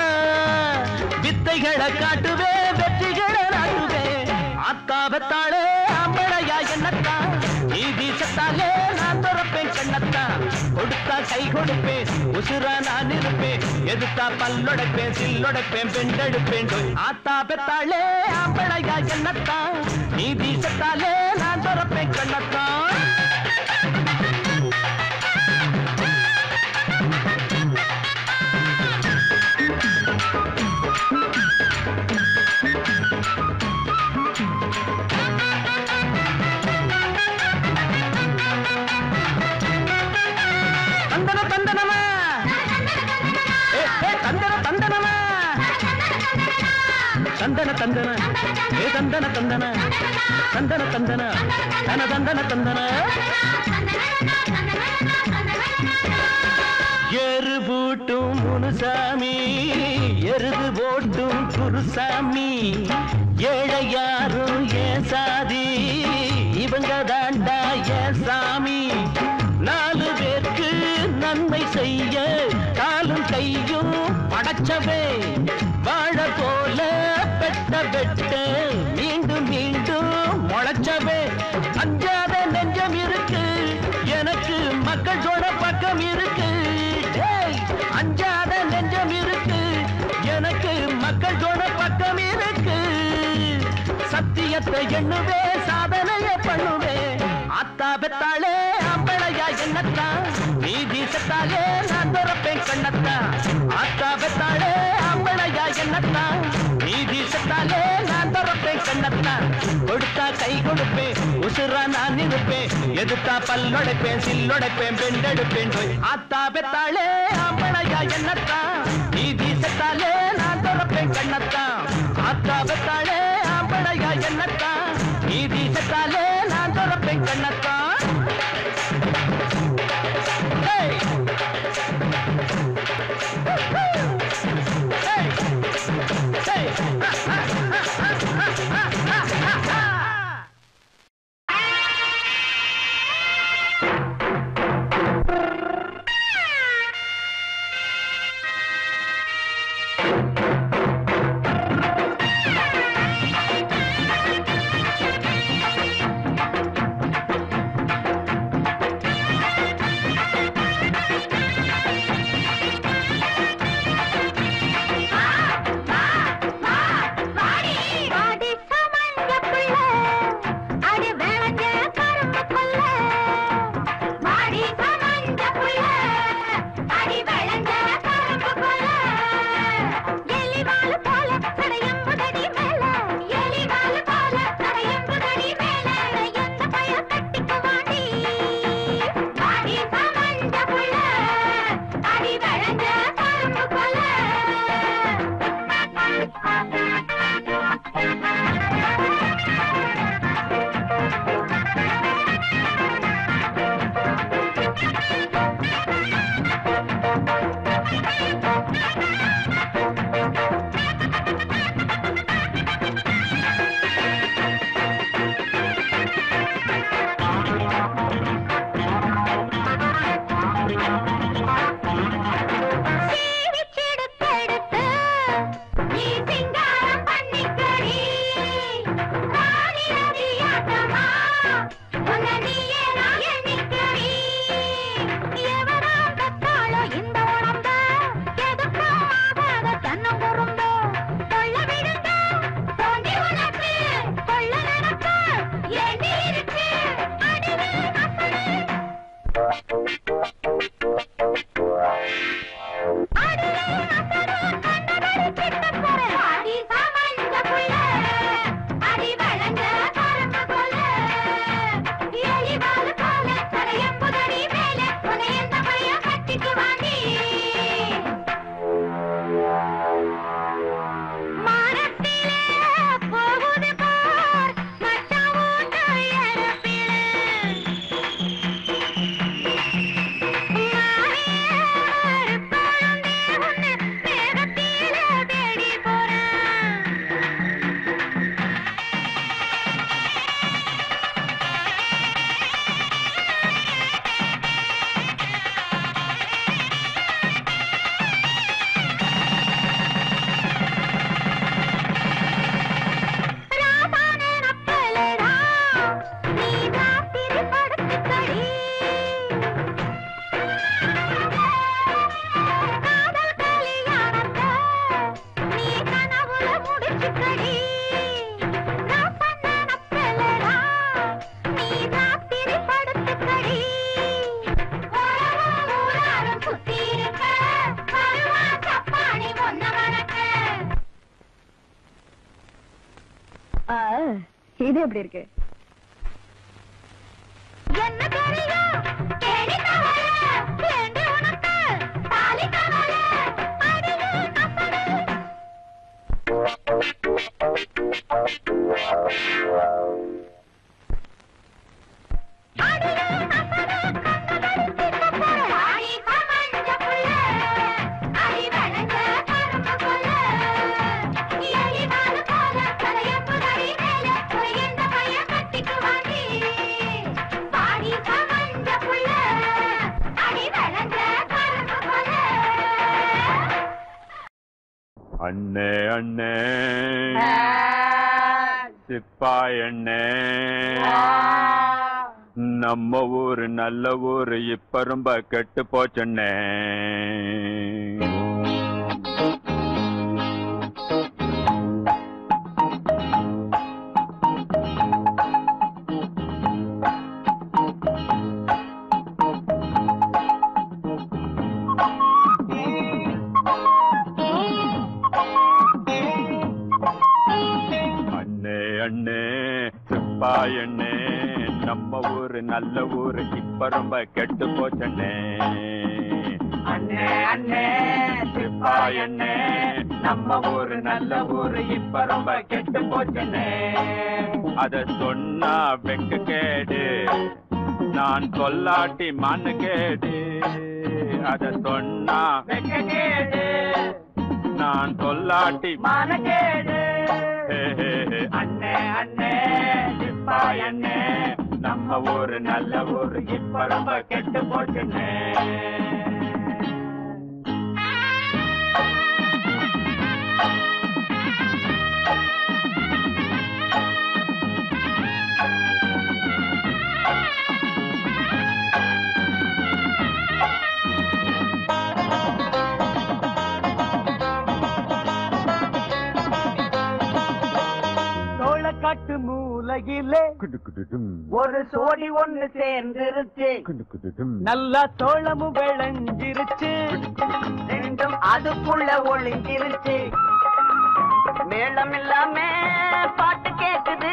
வித்தைகளை காட்டுவே வெற்றிகளை நாட்டுவே ஆத்தாபத்தாளே ஆம்பளையா என்னத்தான் நீ வீசத்தாலே நான் துறப்பேன் கண்ணத்தான் கொடுத்தா கை கொடுப்பேன் உசுரா நான் இருப்பேன் எதுத்தா பல்லொடைப்பேன் சில்லொடைப்பேன் பெண்டெடுப்பேன் ஆத்தாபத்தாளே ஆம்பளையா என்னத்தான் நீ வீசத்தாலே நான் துறப்பேன் கண்ணத்தான் தந்தன தந்தன ஏ தந்தன தந்தன தந்தன தந்தன தன தந்தன தந்தன எரு பூட்டும் முனுசாமி எருது போட்டும் குருசாமி ஏழை யாரும் ஏன் சாதி இவங்க தாண்டா ஏன் சாமி நாலு பேருக்கு நன்மை செய்ய காலும் கையும் படைச்சவே வாழ போல பெட்ட பெட்ட மீண்டும் மீண்டும் முளைச்சவே அஞ்சாத நெஞ்சம் இருக்கு எனக்கு மக்களோட பக்கம் இருக்கு அஞ்சாத நெஞ்சம் இருக்கு எனக்கு மக்களோட பக்கம் இருக்கு சத்தியத்தை எண்ணுவே சாதனைய பண்ணுவே ஆத்தா பெத்தாளே அம்பளையா என்னத்தான் நீ வீசத்தாலே நான் துறப்பேன் கண்ணத்தான் ஆத்தா பெத்தாளே அம்பளையா என்னத்தான் நீ வீசத்தாலே நான் துறப்பேன் கண்ணத்தான் கொடுத்தா கை கொடுப்பேன் உசுரா நான் இருப்பேன் எதுத்தா பல்லொடைப்பேன் சில்லொடைப்பேன் பெண்டெடுப்பேன் ஆத்தா பெத்தாளே அம்பளையா என்னத்தான் நீ வீசத்தாலே நான் துறப்பேன் கண்ணத்தான் ஆத்தா பெத்தாளே அம்பளையா என்னத்தான் நீ வீசத்தாலே நான் துறப்பேன் கண்ணத்தான் இது எப்படி இருக்கு? என்ன தெரியும் தேடி தவற வேண்டி உனக்கு தாலி தவற அடியே கப்படு அடியே கப்படு கப்படு கப்படு ஆடி கமஞ்ச புள்ள அடி வளஞ்ச கரும்பு புள்ள ஏடி நாள் போல கரையப்பு கடி மேல இந்த பைய கட்டிக்கு வாடி ஆடி கமஞ்ச புள்ள அடி வளஞ்ச கரும்பு புள்ள அண்ணே அண்ணே சிப்பாய் அண்ணே நம்ம ஊரு நல்ல ஊரு இப்ப ரொம்ப கெட்டு போச்சண்ணே. அண்ணே அண்ணே சிப்பாய் அண்ணே நம்ம ஊரு நல்ல ஊரு இப்ப ரொம்ப கெட்டு போச்சண்ணே. அண்ணே அண்ணே சிப்பாய் அண்ணே நம்ம ஊரு நல்ல ஊரு இப்ப ரொம்ப கெட்டு போச்சண்ணே. அத சொன்னா வெக்க கேடு நான் சொல்லாட்டி மண்ணு கேடு. அத சொன்னா வெக்க கேடு நான் சொல்லாட்டி மண்ணு கேடு. அண்ணே அண்ணே சிப்பாய் அண்ணே நம்ம ஊரு நல்ல ஊரு இப்ப ரொம்ப கெட்டு போச்சுண்ணே. காட்டு மூலையிலே ஒரு சோடி ஒண்ணு சேர்ந்துருச்சு. நல்லா தோளமும் விளைஞ்சிருச்சு. ரெண்டும் அதுக்குள்ள ஒளிஞ்சிருச்சு. மேளம் இல்லாம பாட்டு கேக்குது.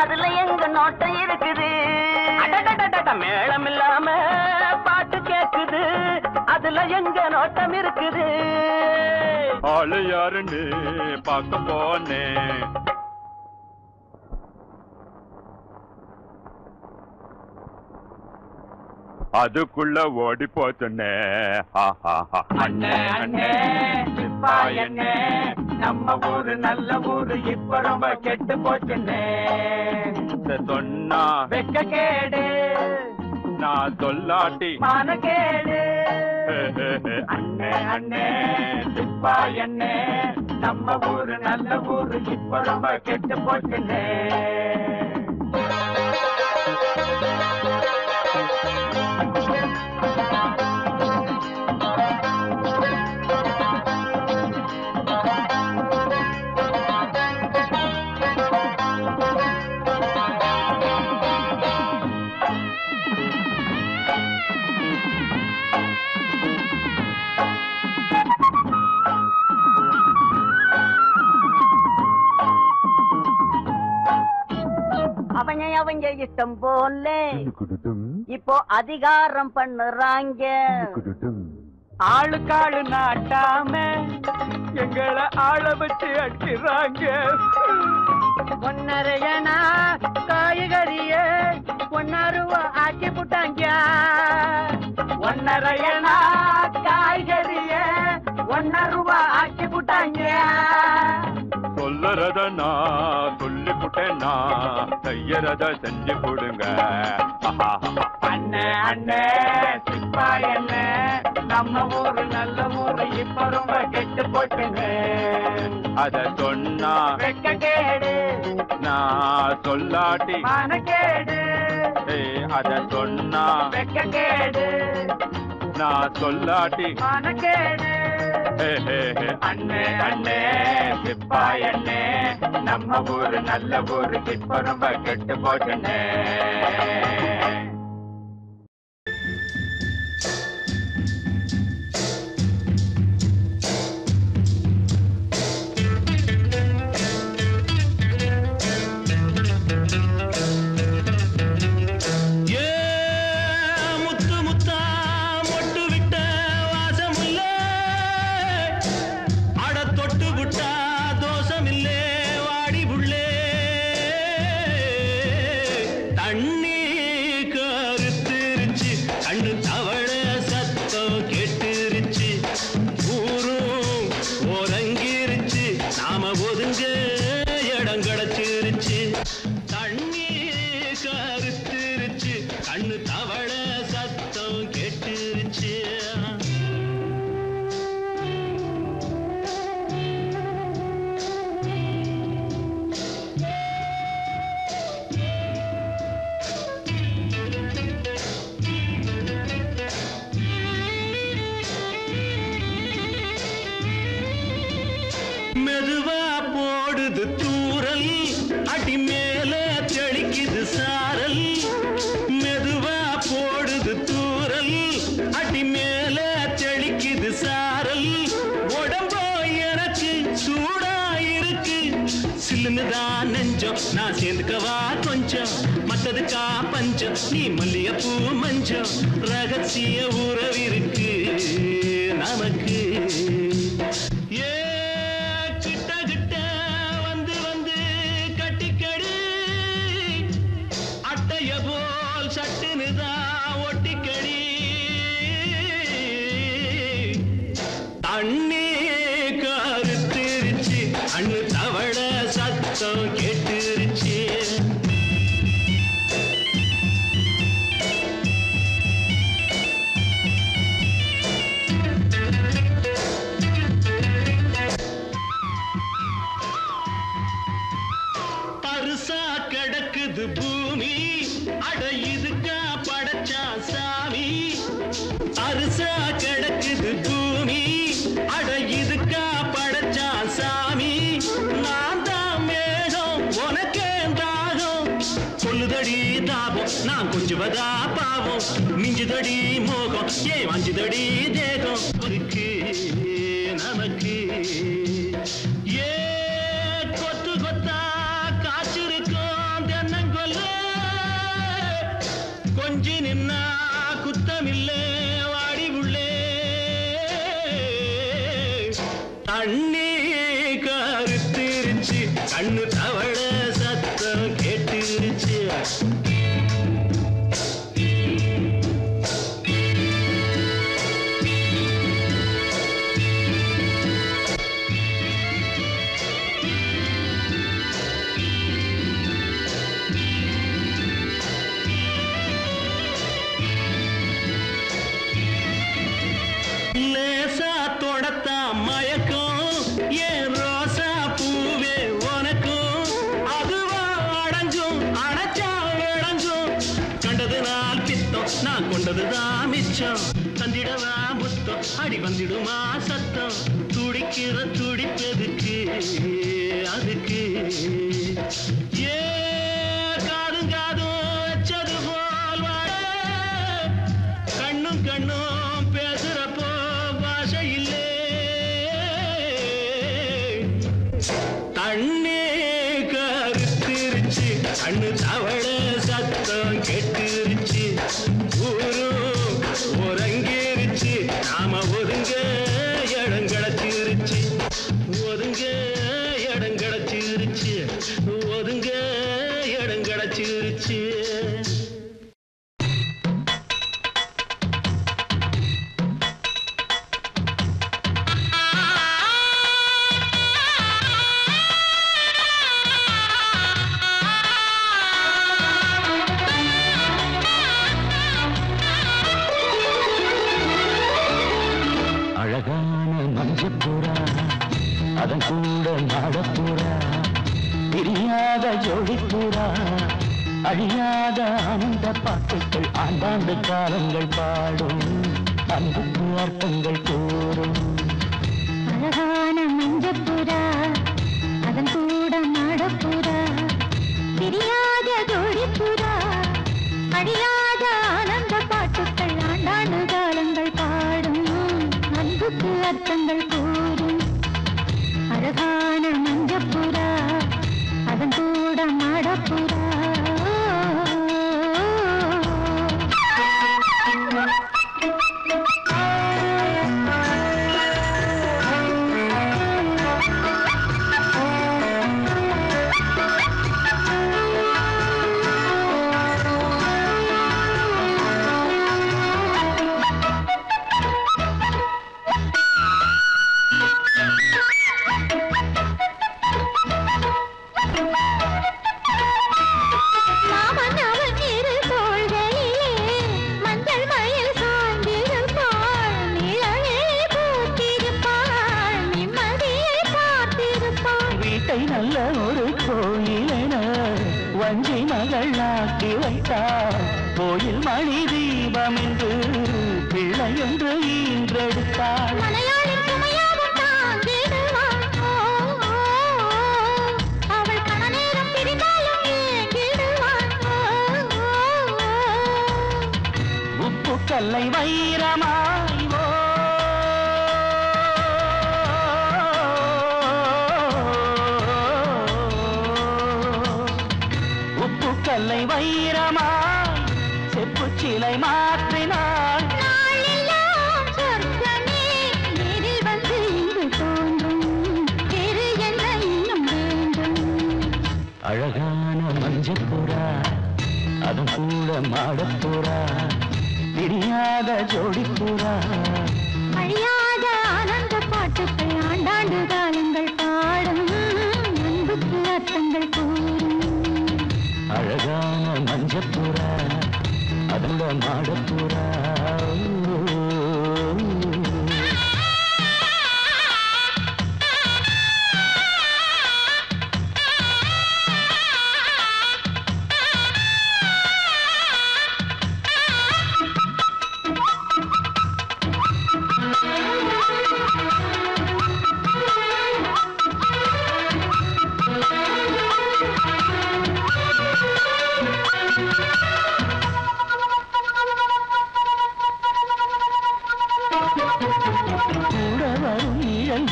அதுல எங்க நோட்டம் இருக்குது. மேளம் இல்லாம பாட்டு கேக்குது. அதுல எங்க நோட்டம் இருக்குது. ஆளு யாருன்னு பார்க்க போனேன். அதுக்குள்ள ஓடி போச்சுண்ணே. அண்ணே அண்ணே சிப்பாய் அண்ணே நம்ம ஊரு நல்ல ஊரு இப்ப ரொம்ப கெட்டு போச்சுண்ணே. சொன்னா வெக்க கேடு நான் சொல்லாட்டி மான கேடு. அண்ணே அண்ணே சிப்பாய் அண்ணே நம்ம ஊரு நல்ல ஊரு இப்ப ரொம்ப கெட்டு போச்சுண்ணே. அவங்க இஷ்டம் போல இப்போ அதிகாரம் பண்ணுறாங்க. ஆளுக்காளு நாட்டாம எங்களை ஆள வச்சு அடிக்கிறாங்க. ஒன்னரையனா காய்கறிய 1 ரூபா ஆக்கி போட்டாங்க. ஒன்னரையனா காய்கறிய 1 ரூபா ஆக்கி போட்டாங்க. சொல்லறத நான் சொல்லி புட்டேன்னா செய்யறத செஞ்சு கொடுங்க. அண்ணே அண்ணே சிப்பாய் அண்ணே நம்ம ஊரு நல்ல ஊரு இப்ப ரொம்ப கெட்டு போச்சுங்க. அத சொன்னா வெக்க கேடு நான் சொல்லாட்டி மான கேடு. அத சொன்னா வெக்க கேடு நான் சொல்லாட்டி மான கேடு. அண்ணே அண்ணே சிப்பாய் அண்ணே நம்ம ஊரு நல்ல ஊரு இப்ப ரொம்ப கெட்டு போச்சுண்ணே. கண்ணு தவள சத்தம் கேட்டுருச்சு. மெதுவா போடுது தூரல், அடி மேல தெளிக்குது சாரல். மெதுவா போடுது தூரல், அடி மேல தெளிக்குது சாரல். உடம்போ எனக்கு சூடா இருக்கு, சில்லுன்னுதான் நெஞ்சம், நான் சேர்ந்துக்கவா கொஞ்சம், மத்ததுக்கா பஞ்சம், நீ மல்லிகைப்பூ மஞ்சம். ரகசிய உறவிருக்கு நமக்கு. அண்ணே கருத்திருச்சு, அண்ணு தவள சத்தம் கேட்டுருச்சு. பருசா கிடக்குது பூமி, அட இதுக்கா படைச்சா சாமி. அரிசா கிடக்குது பூமி, அட இதுக்கா படைச்சா சாமி. நான் தான் மேகம், உனக்கே தாகம், சொல்லுதடி தாபம், நான் கொஞ்சுவதா பாவம். மிஞ்சுதடி மோகம், ஏன் வஞ்சுதடி தேகம் இருக்கு நமக்கு. ஏ கொத்து கொத்தா காய்ச்சிருக்கும் தென்னங்கொல்ல, கொஞ்சி நின்னா குத்தமில்லை வாடி உள்ளே. தண்ணி கருத்திருச்சு, கண்ணு தவள சத்தம் கேட்டுருச்சு. லேசா தொடத்தா மயக்கம், ஏன் ரோசா பூவே உனக்கும். அதுவா அடைஞ்சும் அடைச்சா விளைஞ்சும், கண்டது நாள் பித்தம், நான் கொண்டதுதான் மிச்சம். தந்திடவா புத்தம், அடி வந்திடுமா சத்தம், துடிக்கிற துடிப்பதுக்கு அதுக்கு. ஏ காதும் காதும் வச்சது போல் வாழ, கண்ணும் கண்ணும் பேசுறப்போ பாஷை இல்லே. தண்ணே கருத்திருச்சு, கண்ணு தவள சத்தம் கேட்டுருச்சு. ஊரும் உறங்கிருச்சு, நாம ஒதுங்க இடம் கிடச்சிருச்சு. ஒதுங்க இடம் கிடச்சிருச்சு, ஒதுங்க இடம் கிடச்சிருச்சு. அழகான மஞ்சப்புறா, அதன் கூட நாடப்புறா, பிரியாத ஜோடிப்புறா, அழியாத ஆனந்த பாட்டுக்கள், ஆண்டாண்டு காலங்கள் பாடும், அன்புக்கு அர்த்தங்கள் கூறும். அழகான மஞ்சப்புறா, அதன் கூட நாடப்புறா, பிரியாத ஜோடிப்புறா, அழியாத ஆனந்த பாட்டுக்கள், ஆண்டாண்டு காலங்கள் பாடும், அன்புக்கு அர்த்தங்கள் கூறும். அழகான மஞ்சப்புறா, அதன் கூட நாடப்புறா. மணி தீபம் என்று பிள்ளை என்று ஈன்றெடுத்தாள். மலையாளின் சுமையாவும் தாங்கிடுவாள். அவள் கணநேரம் பிரிந்தாலும் ஏங்கிடுவாள். உப்பு கல்லை வைரமாய் உப்பு கல்லை வைரமாய் செப்பு சிலை மாற்றினாள். நாளெல்லாம் சொர்க்கமே நேரில் வந்து இங்கு தோன்றும். வேறு என்ன இன்னும் வேண்டும்? அழகான மஞ்சப்புறா அதன் கூட மாடப்புறா பிரியாத ஜோடிப்புறா. அழியாத ஆனந்த பாட்டுக்கள் ஆண்டாண்டு காலங்கள் பாடும். அன்புக்கு அர்த்தங்கள் கூறும். அழகான மஞ்சப்புறா அதோட மாடப்புறா.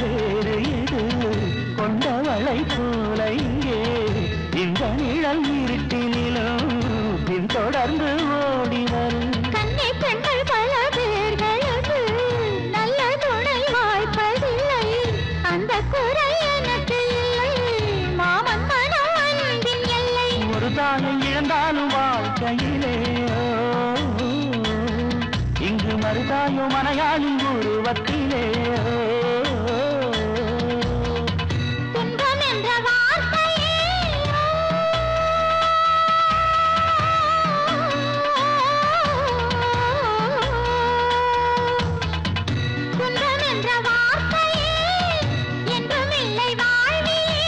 வேறு எது கொண்டவளை போல இங்கே இந்த நிழல் இருட்டினிலும் பின்தொடர்ந்து ஓடி வரும். கண்ணை பெண்கள் பல பேர்களுக்கு நல்ல துணை வாய்ப்பதில்லை. அந்த குறை எனக்கு இல்லை. மாமன் மனம் அன்பின் எல்லை. ஒரு தாயை இழந்தாலும் வாழ்க்கையிலே இங்கு மறுதாயோ மனையாளின் உருவத்திலே. துன்பம் என்ற வார்த்தையே துன்பம் என்ற வார்த்தையே என்றும் இல்லை வாழ்விலே.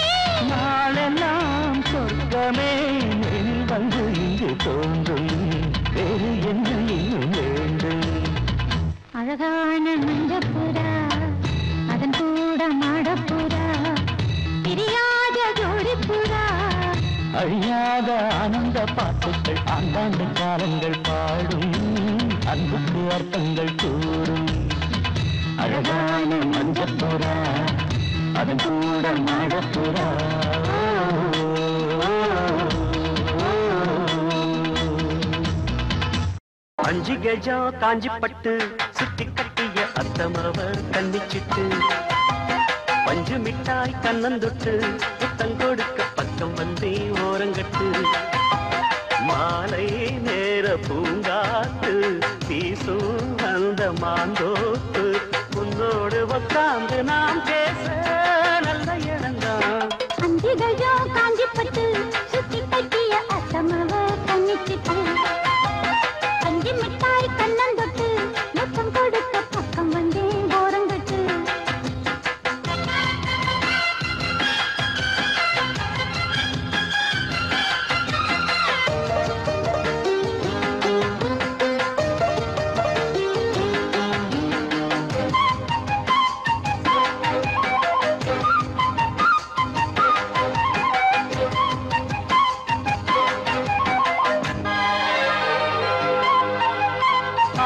நாளெல்லாம் சொர்க்கமே மேல் வந்து இங்கு தோன்றும். வேறு என்ன இன்னும் வேண்டும்? அழகான மஞ்சப்புறா அதன் கூட மாடப்புறா பிரியாத ஜோடிப்புறா. அழியாத ஆனந்த பாட்டுக்கள் ஆண்டாண்டு காலங்கள் பாடும். அன்புக்கு அர்த்தங்கள் கூறும். அழகான மஞ்சப்புறா அதன் கூட மாடப்புறா. அஞ்சு கஜம் காஞ்சி பட்டு சுத்தி கட்டிய அத்தமவ கண்ணிச்சிட்டு பஞ்சு மிட்டாய் கண்ணந்தொட்டு புத்தம் கொடுக்க பக்கம் வந்தே ஓரங்கட்டு. மாலை நேர பூங்காத்து வீசும் அந்த மாந்தோப்பு உன்னோடு உட்கார்ந்து நாம் பேச நல்ல இடம்தான். அஞ்சு கஜம் காஞ்சி பட்டு சுத்தி கட்டிய அத்தமவ கண்ணிச்சிட்டு பஞ்சு மிட்டாய் கண்ணந்தொட்டு முத்தம் கொடுக்க பக்கம் வந்தே ஓரங்கட்டு.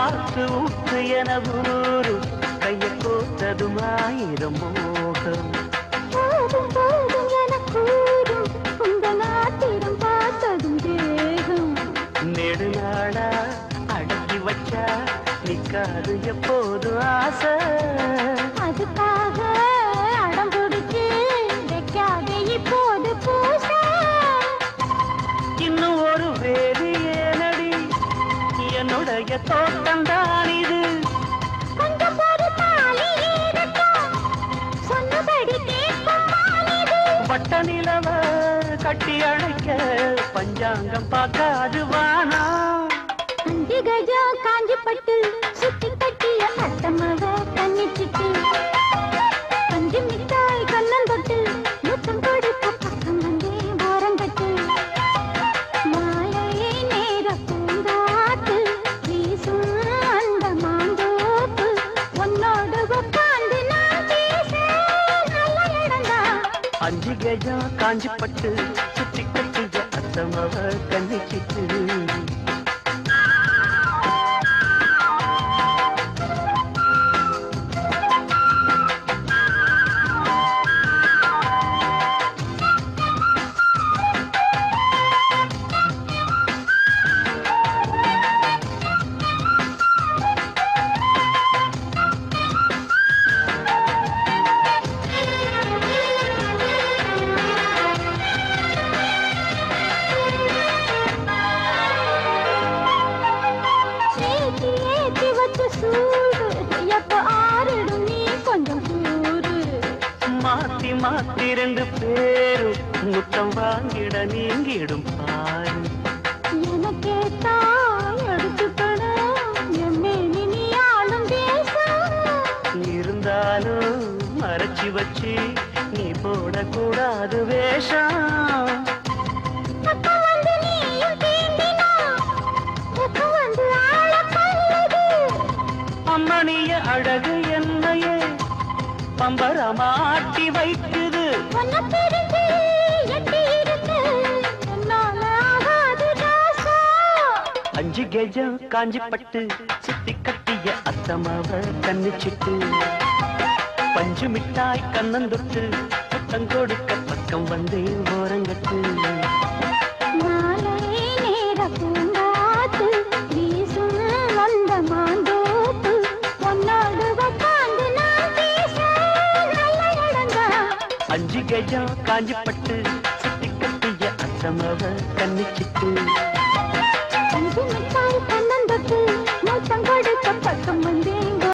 ஆற்று ஊற்று என ஊரு கைய கோத்ததும் ஆயிரம் மோகம். போதும் போதும் என கூறும் உங்கள் ஆத்திரம் பார்த்ததும் தேகம். நெடுநாளா அடக்கி வச்சா நிக்காது எப்போது ஆசை. அதுக்காக அடம் பிடிச்சு வைக்காதே இப்போது பூச. இன்னும் ஒரு வேலி ஏனடி என்னுடைய தோட்டம்தான் இது. கொஞ்சம் ஒரு தாலி ஏறட்டும் சொன்னபடி கேட்கும் மாலிது. வட்ட நிலவ கட்டி அணைக்க பஞ்சாங்கம் பார்க்காது வானா. அஞ்சு கஜம் காஞ்சி பட்டு சுத்தி கட்டிய அத்தமவ கண்ணிச்சிட்டு பஞ்சு மிட்டாய் கண்ணந்தொட்டு முத்தம் கொடுக்க பக்கம் வந்தே ஓரங்கட்டு. மாலை நேர பூங்காத்து 5 கஜம் காஞ்சி பட்டு சுத்தி கட்டிய அத்தமவ கண்ணிச்சிட்டு மாத்தி மாத்தி 2 பேரும் முத்தம் வாங்கிட நீங்கிடும் பாரு எனக்கே தான் எடுத்துக்கணும் எம்மே நீ ஆளும் தேசம் இருந்தாலும் மறைச்சி வச்சு நீ போடக்கூடாது வேஷம் அப்ப வந்து நீயும் தீண்டினா எப்ப வந்து ஆள கல்லது அம்மணிய அழகு என்னையே பம்பரமாட்டி வைக்குது உன்னை பிரிஞ்சு எட்டி இருக்கு என்னால ஆகாது ராசா 5 கஜம் காஞ்சி பட்டு சுத்தி கட்டிய அத்தமாவ கண்ணிச்சிட்டு பஞ்சு மிட்டாய் கண்ணந்தொட்டு புத்தம் கொடுக்க பக்கம் வந்து ஓரங்கட்டு மாலை நேர பூங்காத்து வீசும் வந்த மாந்தோப்பு உன்னோடு உட்கார்ந்து நான் பேச நல்ல இடம்தான் 5 கஜம் காஞ்சி பட்டு சுத்தி கட்டிய அத்தமாவ கண்ணிச்சிட்டு